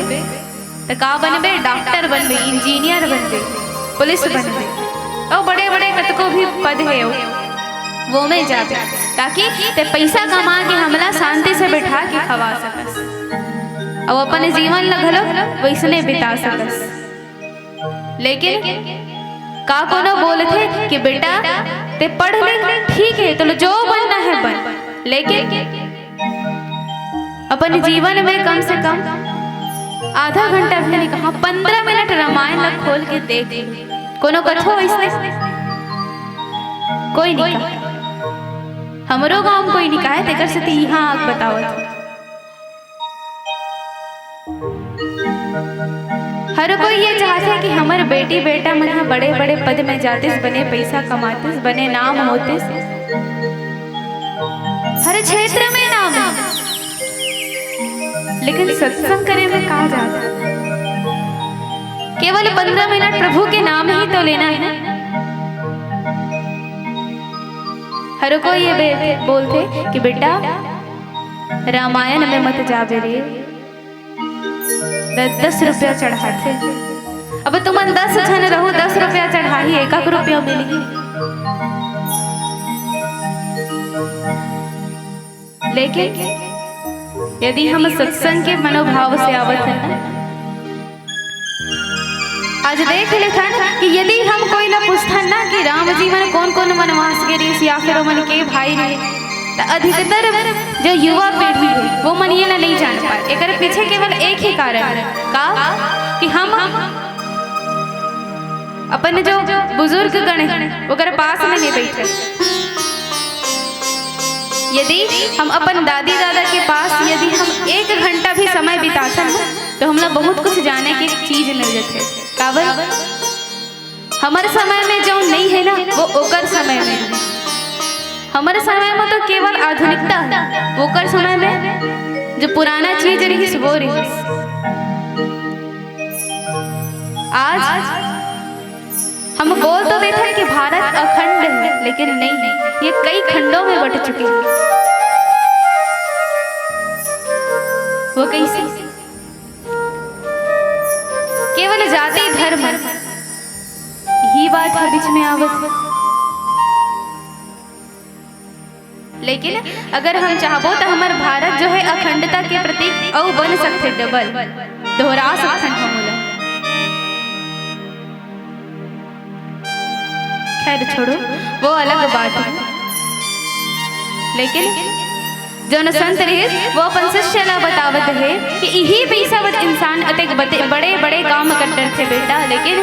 तो का बनबे, डॉक्टर बनबे, इंजीनियर बनबे, पुलिस बनबे और बड़े बड़े कतको भी पद है वो में जाते ताकि ते पैसा कमा के हमला शांति से बैठा के खवा सकस और अपन जीवन लगलो वैसने बिता सकस। लेकिन का कोनो बोलते कि बेटा ते पढ़ ले ठीक है तो जो बनना है बन, लेकिन अपन जीवन में कम से कम आधा घंटा भी नहीं कहा 15 मिनट रामायण ला खोल के देख कोनो कथो ऐसे कोई नहीं कहा। हमरो गाँव में कोई निकाय तेकर से यहाँ आग बतावत। हर कोई ये चाहते है कि हमारे बेटी बेटा मन बड़े बड़े पद में जाते बने, पैसा कमाते बने, नाम होते, हर क्षेत्र में नाम है। लेकिन सत्संग करे में कहा जाता है केवल 15 मिनट प्रभु के नाम ही तो लेना है। हर कोई ये बोलते कि बेटा रामायण में मत जावे रे, 10 रुपया चढ़ाते। अब तुम 10 जन रहो, 10 रुपया चढ़ाही, 1 रुपया मिली। लेकिन यदि हम सत्संग के मनोभाव से आवत है ना, आज देख लेता ना कि यदि हम कोई ना पूछता ना कि राम जी मन कौन कौन वनवास गए या फिर मन के भाई रहे, तो अधिकतर जो युवा पीढ़ी है वो मन ये ना नहीं जान पाए। एक पीछे केवल एक ही कारण है का कि हम अपन जो बुजुर्ग गण है वो पास में नहीं बैठे। यदि हम अपन दादी दादा के पास यदि हम 1 घंटा भी समय बिताते हैं तो हम लोग बहुत कुछ जाने की चीज मिल जाते। काबर हमारे समय में जो नहीं है ना वो ओकर समय में, हमारे समय में तो केवल आधुनिकता है, ओकर समय में जो पुराना चीज रही वो रही। आज हम बोल तो देते हैं कि भारत अखंड है, लेकिन नहीं है, ये कई खंडों में बट चुके हैं। वो कैसे? केवल जाति धर्म ही बात है बीच में आवत। लेकिन अगर हम चाहबो तो हमार भारत जो है अखंडता के प्रतीक औ बन सकते, डबल दोहरा सकते हम। खैर छोड़ो, वो अलग बात है। लेकिन जो न संत रहे वो अपन शिष्य ला बतावत है कि यही पैसा बत इंसान अतेक बड़े बड़े काम करते थे बेटा, लेकिन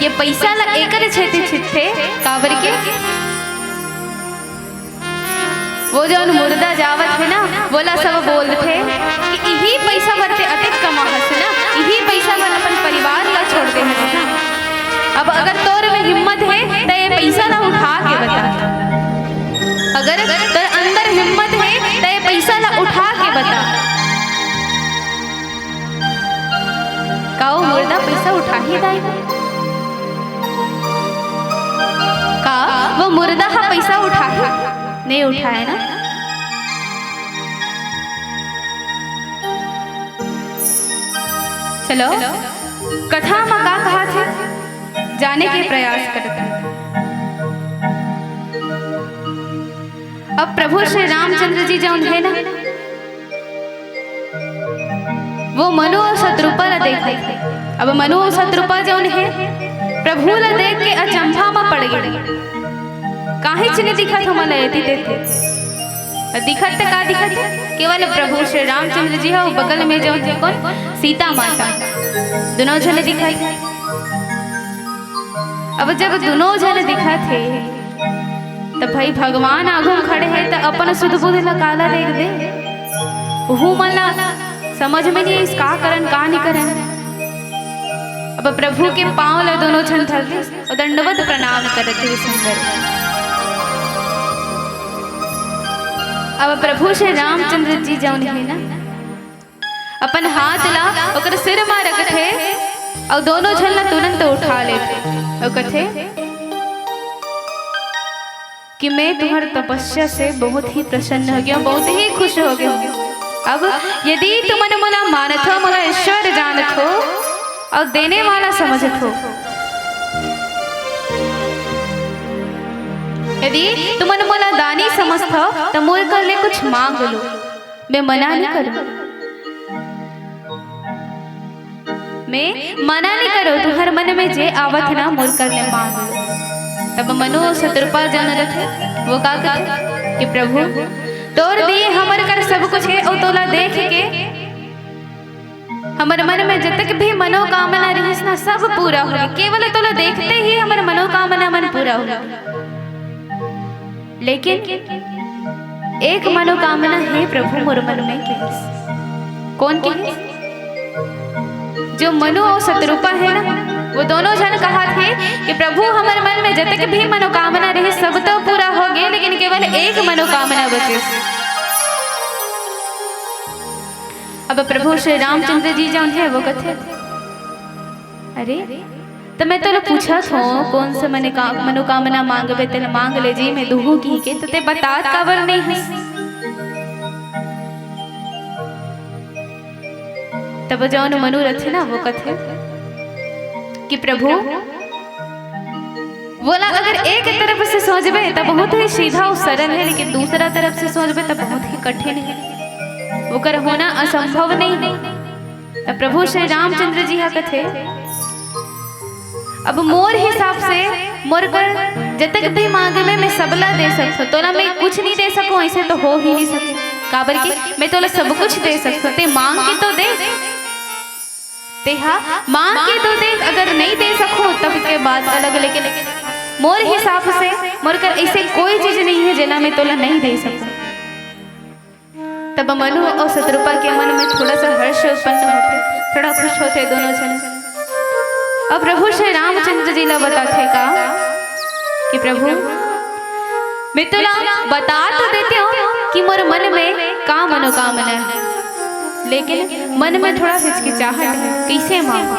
ये पैसा ला एकर छेते छिथे काबर के वो जो मुर्दा जावत है ना बोला सब बोल थे कि यही पैसा बरते अतेक कमा हस ना, यही पैसा बर अपन परिवार ला छोड़ दे हस ना। अब अगर तोर में हिम्मत है तो ये पैसा ला उठा के बता, अगर तेरे अंदर हिम्मत है तो ये पैसा ला उठा के बता। काओ मुर्दा पैसा उठा ही दाएगा का? वो मुर्दा हा पैसा उठा ही नहीं उठाया ना। चलो कथा में का कहा थे जाने के प्रयास करता। अब प्रभु श्री रामचंद्र जी जो है ना वो मनु और शत्रुपा ला देखे थे। अब मनु और शत्रुपा जो है प्रभु ला देख के अचंभा में पड़ गए। काहे चने दिखत हम लेती देते दिखत का दिखत केवल प्रभु श्री रामचंद्र जी है, बगल में जो है कौन सीता माता, दोनों जने दिखाई। अब जब दोनों जने दिखा थे तो भाई भगवान आगू खड़े हैं तो अपन सुध बुध काला देख दे, वो मला समझ में नहीं इसका करन का नहीं करन। अब प्रभु के पांव ला दोनों जन धरते और दंडवत प्रणाम करते सुंदर। अब प्रभु श्री रामचंद्र जी जौन है ना अपन हाथ ला ओकर सिर में रखते और दोनों जन ला तुरंत उठा लेते और कहते कि मैं तुम्हारी तपस्या से बहुत ही प्रसन्न हो गया, बहुत ही खुश हो गया। अब यदि तुम मला मानत हो, मला ईश्वर जानत हो और देने वाला समझत हो, यदि तुम मला दानी समझत हो तो मोर कर ले कुछ मांग लो, मैं मना नहीं करूं, मैं मना नहीं करो। तुम्हारे मन में जे आवत ना मोर कर ले मांग लो। तब मनु शत्रुपा जन रथे वो का कहते कि प्रभु तोर दिए हमर कर सब कुछ है और तोला देख के हमर मन में जतक भी मनोकामना रही ना सब पूरा हो, केवल तोला देखते ही हमर मनोकामना मन पूरा हो। लेकिन एक मनोकामना है प्रभु मोर मन में के कौन के जो मनु और शत्रुपा है ना, वो दोनों जन कहा थे कि प्रभु हमारे मन में जतक भी मनोकामना रहे सब तो पूरा हो गए, लेकिन केवल एक मनोकामना बचे। अब प्रभु श्री रामचंद्र जी जो है वो कथे, अरे तो मैं तो पूछा थो कौन सा मनोकामना मांगबे तेल मांग ले जी, मैं दूहू की के तो ते बतात काबर नहीं है। तब जौन मनोरथ ना वो कथे कि प्रभु बोला अगर एक तरफ से सोचबे तो बहुत ही सीधा और सरल है, लेकिन दूसरा तरफ से सोचबे तो बहुत ही कठिन है, वो कर होना असंभव नहीं। तो प्रभु श्री रामचंद्र जी कथे अब मोर हिसाब से मोर कर जतक भी मांगे में मैं सबला दे सकूं, तोला मैं कुछ नहीं दे सकूं ऐसे तो हो ही नहीं सके, काबर के मैं तोला सब कुछ दे सकूं, ते मांग के तो दे, ते हाँ मांग के तो दे, अगर नहीं दे सकूं तब के बाद अलग, लेकिन मोर हिसाब से मोर कर ऐसे कोई चीज नहीं है जना मैं तोला नहीं दे सकूं। तब मनु और शत्रुपा के मन में थोड़ा सा हर्ष उत्पन्न होते, थोड़ा खुश होते दोनों जन। अब प्रभु श्री रामचंद्र जी ला बताते का कि प्रभु मैं तोला बता तो देते हूँ कि मोर मन में का मनोकामना है, लेकिन मन में थोड़ा हिचकिचाहट है, कैसे मांगो।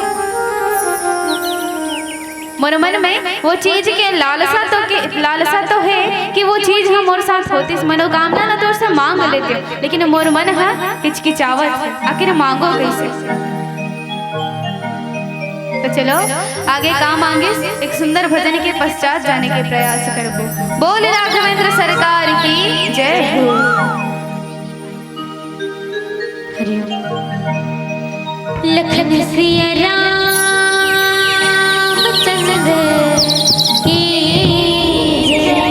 मोर मन में वो चीज के लालसा तो है कि वो चीज हम मोर साथ होती, मनोकामना ना तो से मांग लेते हो, लेकिन मोर मन है हिचकिचावत है, आखिर मांगो कैसे। तो चलो आगे काम मांगे एक सुंदर भजन के पश्चात जाने के प्रयास करबो। बोल राघवेंद्र सरकार की जय हो। लखन सिया रामचंद्र की जय।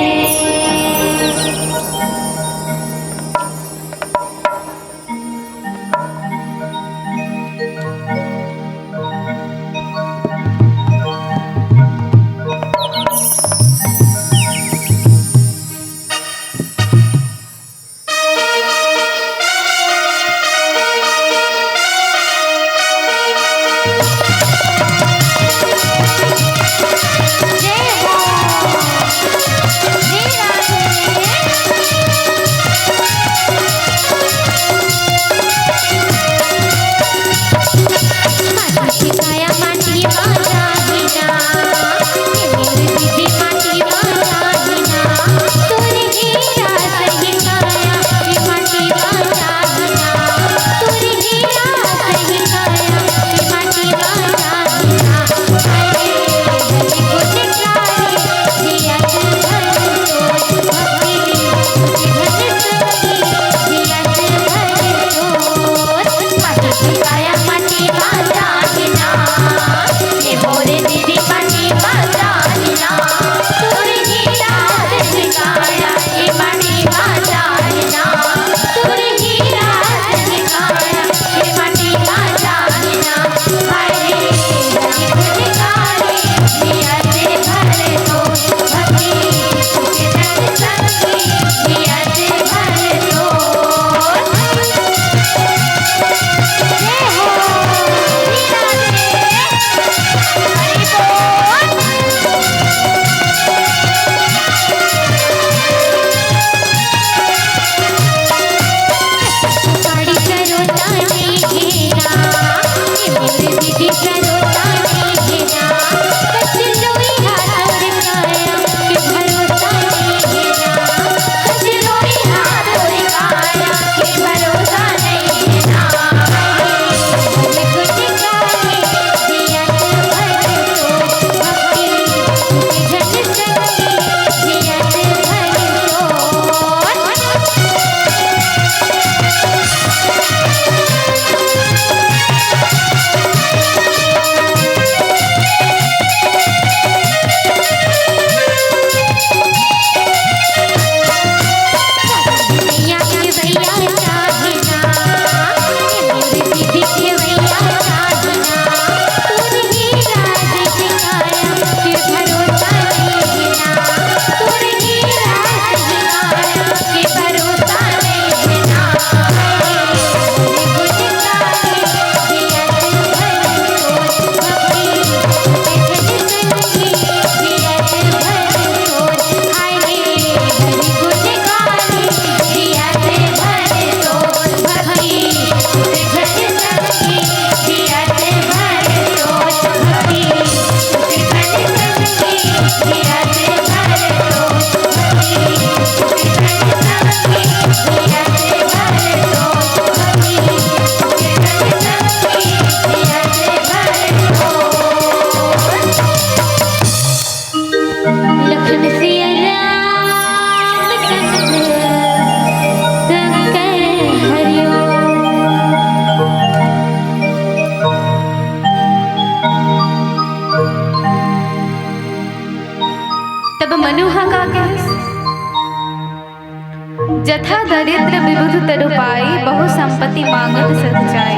जथा दरिद्र विबुध तरु पाई, बहु संपत्ति मांगत सच्चाई।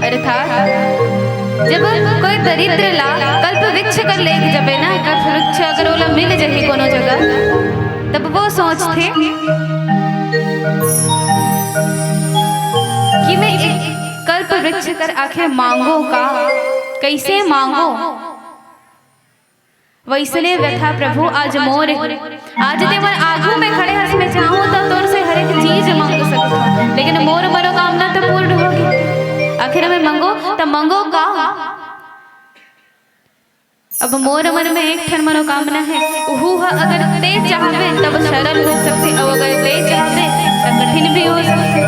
अर्थात जब कोई दरिद्र ला कल्प वृक्ष कर ले जबे ना, कल्प वृक्ष अगर ओला मिल जाए कोनो जगह, तब वो सोचते कि मैं एक कल्प वृक्ष कर आखिर मांगो का, कैसे मांगो। वैसने व्यथा प्रभु आज मोर, आज ते मैं आगू में खड़े हस में चाहूं तो तोर से हर एक चीज मांग सकता, लेकिन मोर मनोकामना तो पूर्ण होगी। आखिर में मंगो तो मंगो का। अब मोर मन में एक ठन मनोकामना है, उहू अगर ते चाहवे तब सरल हो सकते, और अगर ते चाहवे तब कठिन भी हो सकते।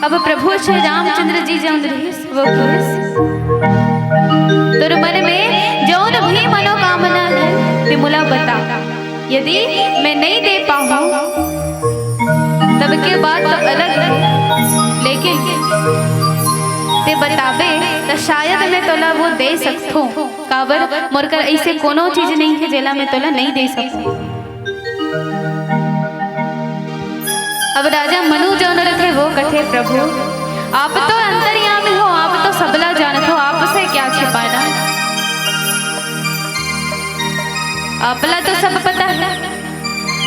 अब प्रभु श्री रामचंद्र जी जौन रहीस वो तोर मन में जौन भी मनोकामना है ते मुला बता, यदि मैं नहीं दे पाऊं तब के बाद तो अलग है, लेकिन ते बताबे तो शायद मैं तोला वो दे सकथो। काबर मोर कर ऐसे कोनो चीज नहीं है जेला मैं तोला नहीं दे सकूं। अब राजा मनु जौन रथे वो कथे प्रभु आप तो अंतर्यामी हो, आप तो सबला जानत हो, आपसे क्या छिपाना। आपला तो सब पता है,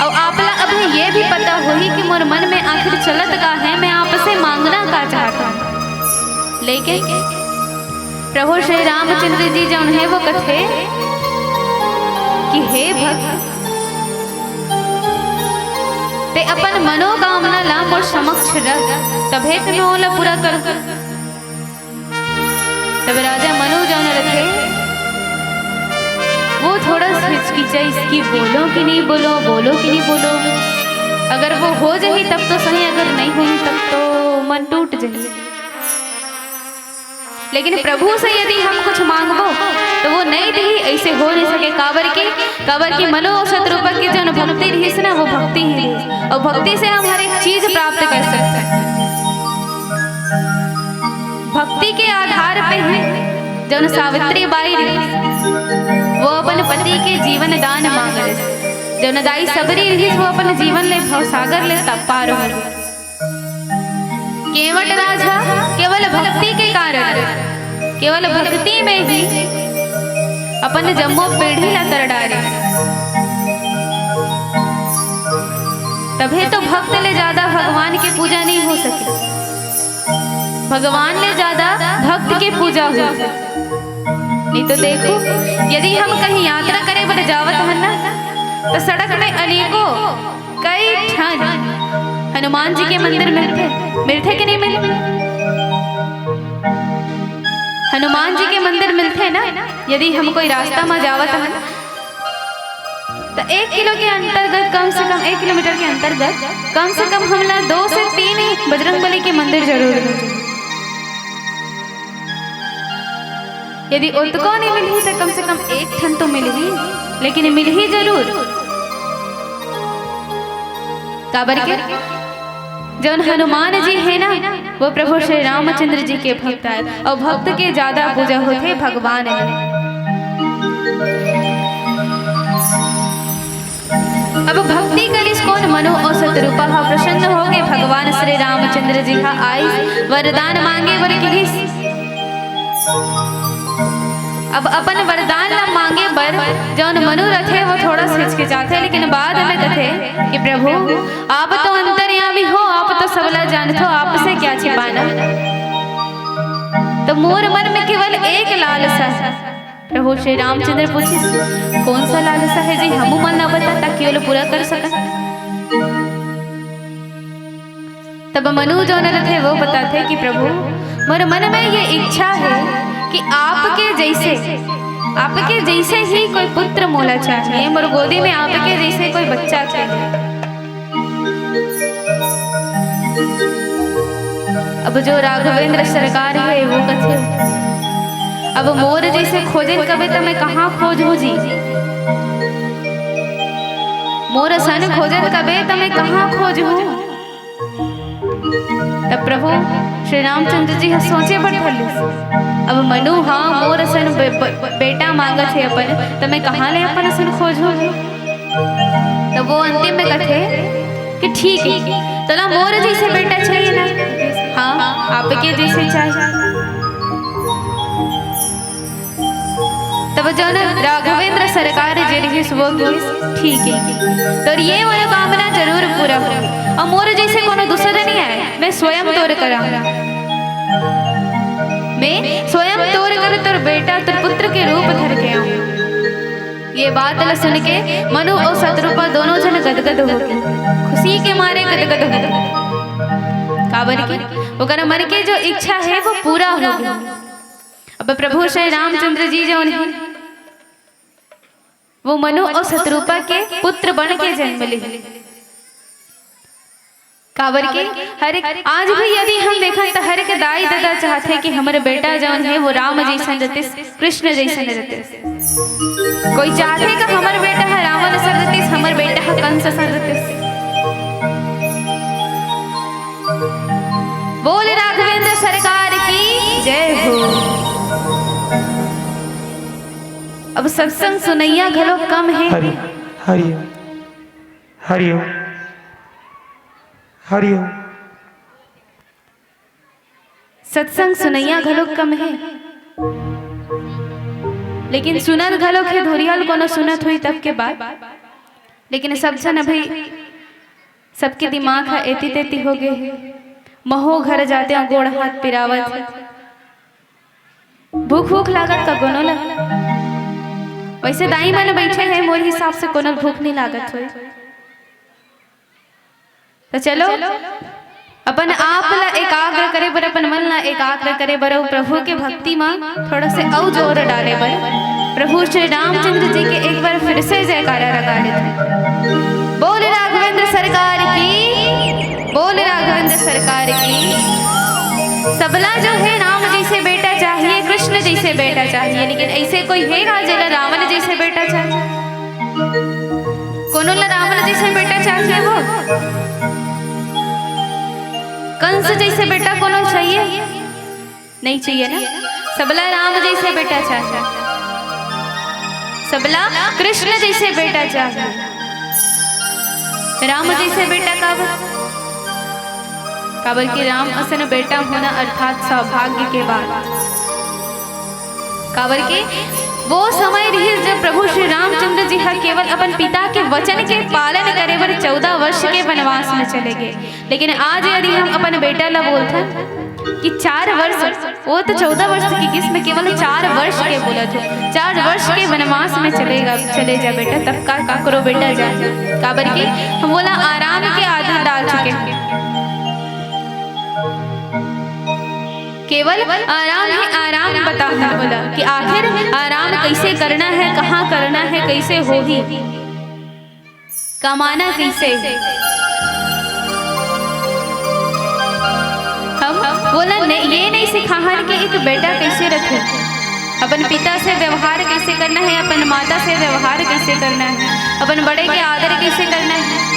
और आपला अब ये भी पता होही कि मोर मन में आखिर चलत का है, मैं आपसे मांगना का चाहता हूं। लेकिन प्रभु श्री रामचंद्र जी जौन है वो कथे कि हे भक्त, ते अपन मनोकामना ला मोर समक्ष रख, तभे ते मैं ओला पूरा कर। तब राजा मनु जौन रखे वो थोड़ा हिचकिचा, इसकी बोलो कि नहीं बोलो, बोलो कि नहीं बोलो। अगर वो हो जाही तब तो सही, अगर नहीं हुई तब तो मन टूट जाही। लेकिन प्रभु से यदि हम कुछ मांगबो तो वो नहीं दी, ऐसे हो नहीं सके। काबर की मनो शत्रुपा की जो भक्ति रही ना वो भक्ति ही रही, और भक्ति से हम हर एक चीज प्राप्त कर सकते हैं। भक्ति के आधार पे है जो सावित्री बाई रही वो अपन पति के जीवन दान मांग रही, जो दाई सबरी रही वो अपन जीवन ले भवसागर ले तब पार हो। केवट राजा केवल भक्ति के कारण, केवल भक्ति में ही अपन जम्मो पीढ़ी ला तर डारे। तभी तो भक्त ले ज्यादा भगवान की पूजा नहीं हो सके, भगवान ले ज्यादा भक्त की पूजा हो। नहीं तो देखो यदि हम कहीं यात्रा करें बड़े जावत है ना, तो सड़क में अनेकों कई ठन हनुमान जी के मंदिर मिलते कि नहीं मिलते? हनुमान जी के मंदिर मिलते हैं ना। यदि हम कोई रास्ता में जावत है तो 1 किलो के अंतर्गत कम से कम 1 किलोमीटर के अंतर्गत कम से कम हमला 2 से 3 बजरंगबली के मंदिर जरूर है। यदि उतको नहीं मिली तो कम से कम 1 ठन तो मिल ही, लेकिन मिल ही जरूर। काबर के जौन हनुमान जी है ना वो प्रभु श्री रामचंद्र जी के भक्त है, और भक्त के ज्यादा पूजा होते भगवान है। अब भक्ति करिस कौन मनु और शत्रुपा प्रसन्न हो गए। भगवान श्री रामचंद्र जी का आई वरदान मांगे वर किस। अब अपन वरदान ला मांगे बर जौन मनु रथे वो थोड़ा हिचकिचाते, लेकिन बाद में कथे कि प्रभु आप तो अंतर्यामी हो, आप तो सबला जानते हो, आपसे क्या छिपाना। तो मोर मन में केवल एक लालसा है। प्रभु श्री रामचंद्र पूछे कौन सा लालसा है जी, हम मन ना बता ताकि वो पूरा कर सका। तब मनु जौन रथे वो बताते कि प्रभु मोर मन में ये इच्छा है कि आपके जैसे ही कोई पुत्र मोला चाहिए, मोर गोदी में आपके जैसे कोई बच्चा चाहिए। अब जो राघवेंद्र सरकार है वो कथे अब मोर जैसे खोजे कबे तो मैं कहाँ खोजू जी, मोर सन खोजन कबे तो मैं कहाँ खोजू। तब प्रभु श्री रामचंद्र जी सोचे पर अब मनु हाँ मोर सन बेटा मांगत है अपन, तो मैं कहाँ ले अपन सन खोजू। तो वो अंतिम में कथे कि ठीक है, तो ना मोर जैसे बेटा चाहिए ना, हाँ आपके जैसे चाहिए। तब जो ना राघवेंद्र सरकार जी वो ठीक है, तो ये मनोकामना जरूर पूरा हो। और मोर जैसे कोनो दूसरा नहीं है, मैं स्वयं तोर करा, मैं स्वयं तोर कर तोर बेटा तोर पुत्र के रूप धर के आऊं। ये बात सुन के मनु और शत्रुपा दोनों जन गदगद हो गए, खुशी के मारे गदगद हो गए। काबर की वो कर मन के जो इच्छा है वो पूरा हो गया। अब प्रभु श्री रामचंद्र जी जो उन्हें वो मनु और शत्रुपा के पुत्र बन के जन्म लिए। काबर के हर एक आज भी यदि हम देखा तो हर एक दाई दादा चाहते कि हमारे बेटा जौन है वो राम जैसन रहते, कृष्ण जैसन रहते। कोई चाहते कि हमारे बेटा है रावण सन रहते, हमारे बेटा है कंस सन रहते। बोल राघवेंद्र सरकार की जय हो। अब सत्संग सुनैया घलो कम है। हरि हरि हरि हरि सत्संग सुनैया घलो कम है, लेकिन सुनत घलो के धोरियल कोनो सुनत हुई तब के बाद। लेकिन सब जन अभी सबके दिमाग है एती तेती हो गए, महो घर जाते हैं गोड़ हाथ पिरावत, भूख भूख लागत का कोनो लग। वैसे दाई मन बैठे हैं, मोर हिसाब से कोनो भूख नहीं लागत हुई। तो चलो अपन आप ला एकाग्र करे बर, अपन मन ला एकाग्र करे बर, प्रभु के भक्ति में थोड़ा से और जोर डाले बर प्रभु श्री रामचंद्र जी के एक बार फिर से जयकारा लगा लेते। बोल राघवेंद्र सरकार की, बोल राघवेंद्र सरकार की। सबला जो है राम जैसे बेटा चाहिए, कृष्ण जैसे बेटा चाहिए, लेकिन ऐसे कोई है ना जला रावण जैसे बेटा चाहिए? कोनो ला रावण जैसे बेटा चाहिए? वो कंस जैसे बेटा कोनो चाहिए? नहीं चाहिए ना। सबला राम जैसे बेटा चाहिए, सबला कृष्ण जैसे बेटा चाहिए। राम जैसे बेटा काबर की राम असन बेटा होना अर्थात सौभाग्य के बाद। काबर के वो समय रही जब प्रभु श्री रामचंद्र जी हा केवल अपन पिता के वचन के पालन करे बर 14 वर्ष के वनवास में चले गए। लेकिन आज यदि हम अपन बेटा ला बोलते कि 4 वर्ष, वो तो 14 वर्ष की किस्म केवल 4 वर्ष के बोलत हो, 4 वर्ष के वनवास में चले जा बेटा, तब का करो बेटा जा। काबर की हम बोला आराम के आदत डाल चुके हैं, केवल आराम ही आराम बताना बोला कि आखिर आराम कैसे करना है, कहाँ करना है, कैसे हो ही कमाना कैसे। हम बोला ये नहीं सिखाहन कि एक बेटा कैसे रखे, अपन पिता से व्यवहार कैसे करना है, अपन माता से व्यवहार कैसे करना है, अपन बड़े के आदर कैसे करना है।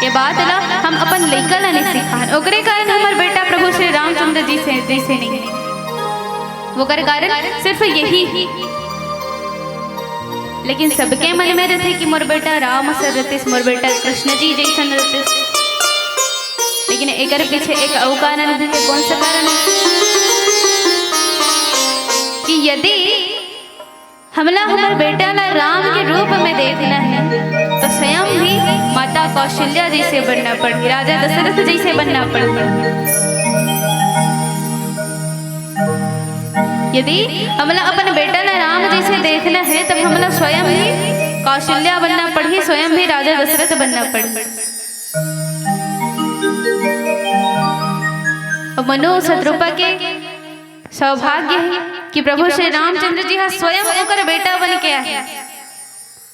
ये बात ला हम अपन लइका ला नहीं सिखान, ओकरे कारण हमार बेटा प्रभु श्री रामचंद्र जी से जैसे नहीं है, वो कर कारण सिर्फ यही। लेकिन सबके मन में रहते कि मोर बेटा राम सर रहते, मोर बेटा कृष्ण जी जैसन रहते। लेकिन एक पीछे एक और कारण है, कौन सा कारण है कि यदि हमला हमारे बेटा ला राम के रूप में देखना है तो स्वयं भी माता कौशल्या जैसे बनना पड़े, राजा दशरथ जैसे बनना पड़े। यदि हमला अपन बेटा ला राम जैसे देखना है तब हमला स्वयं भी कौशल्या बनना पड़े, स्वयं भी राजा दशरथ बनना पड़े। मनु शत्रुपा के सौभाग्य है कि प्रभु श्री रामचंद्र जी हा स्वयं होकर बेटा बन के आए,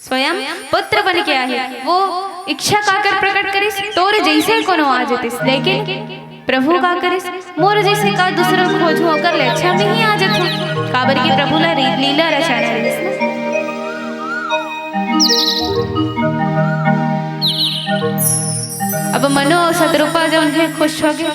स्वयं पुत्र बन के आए। वो इच्छा काकर प्रकट करिस, तोर जैसे कोनो आ जतिस, लेकिन प्रभु का करिस मोर जैसे का दूसरा खोज होकर ले अच्छा में ही आ जतो। काबर की प्रभु ला लीला रचाना रहिस। अब मनो शत्रुपा जो उन्हें खुश हो गए,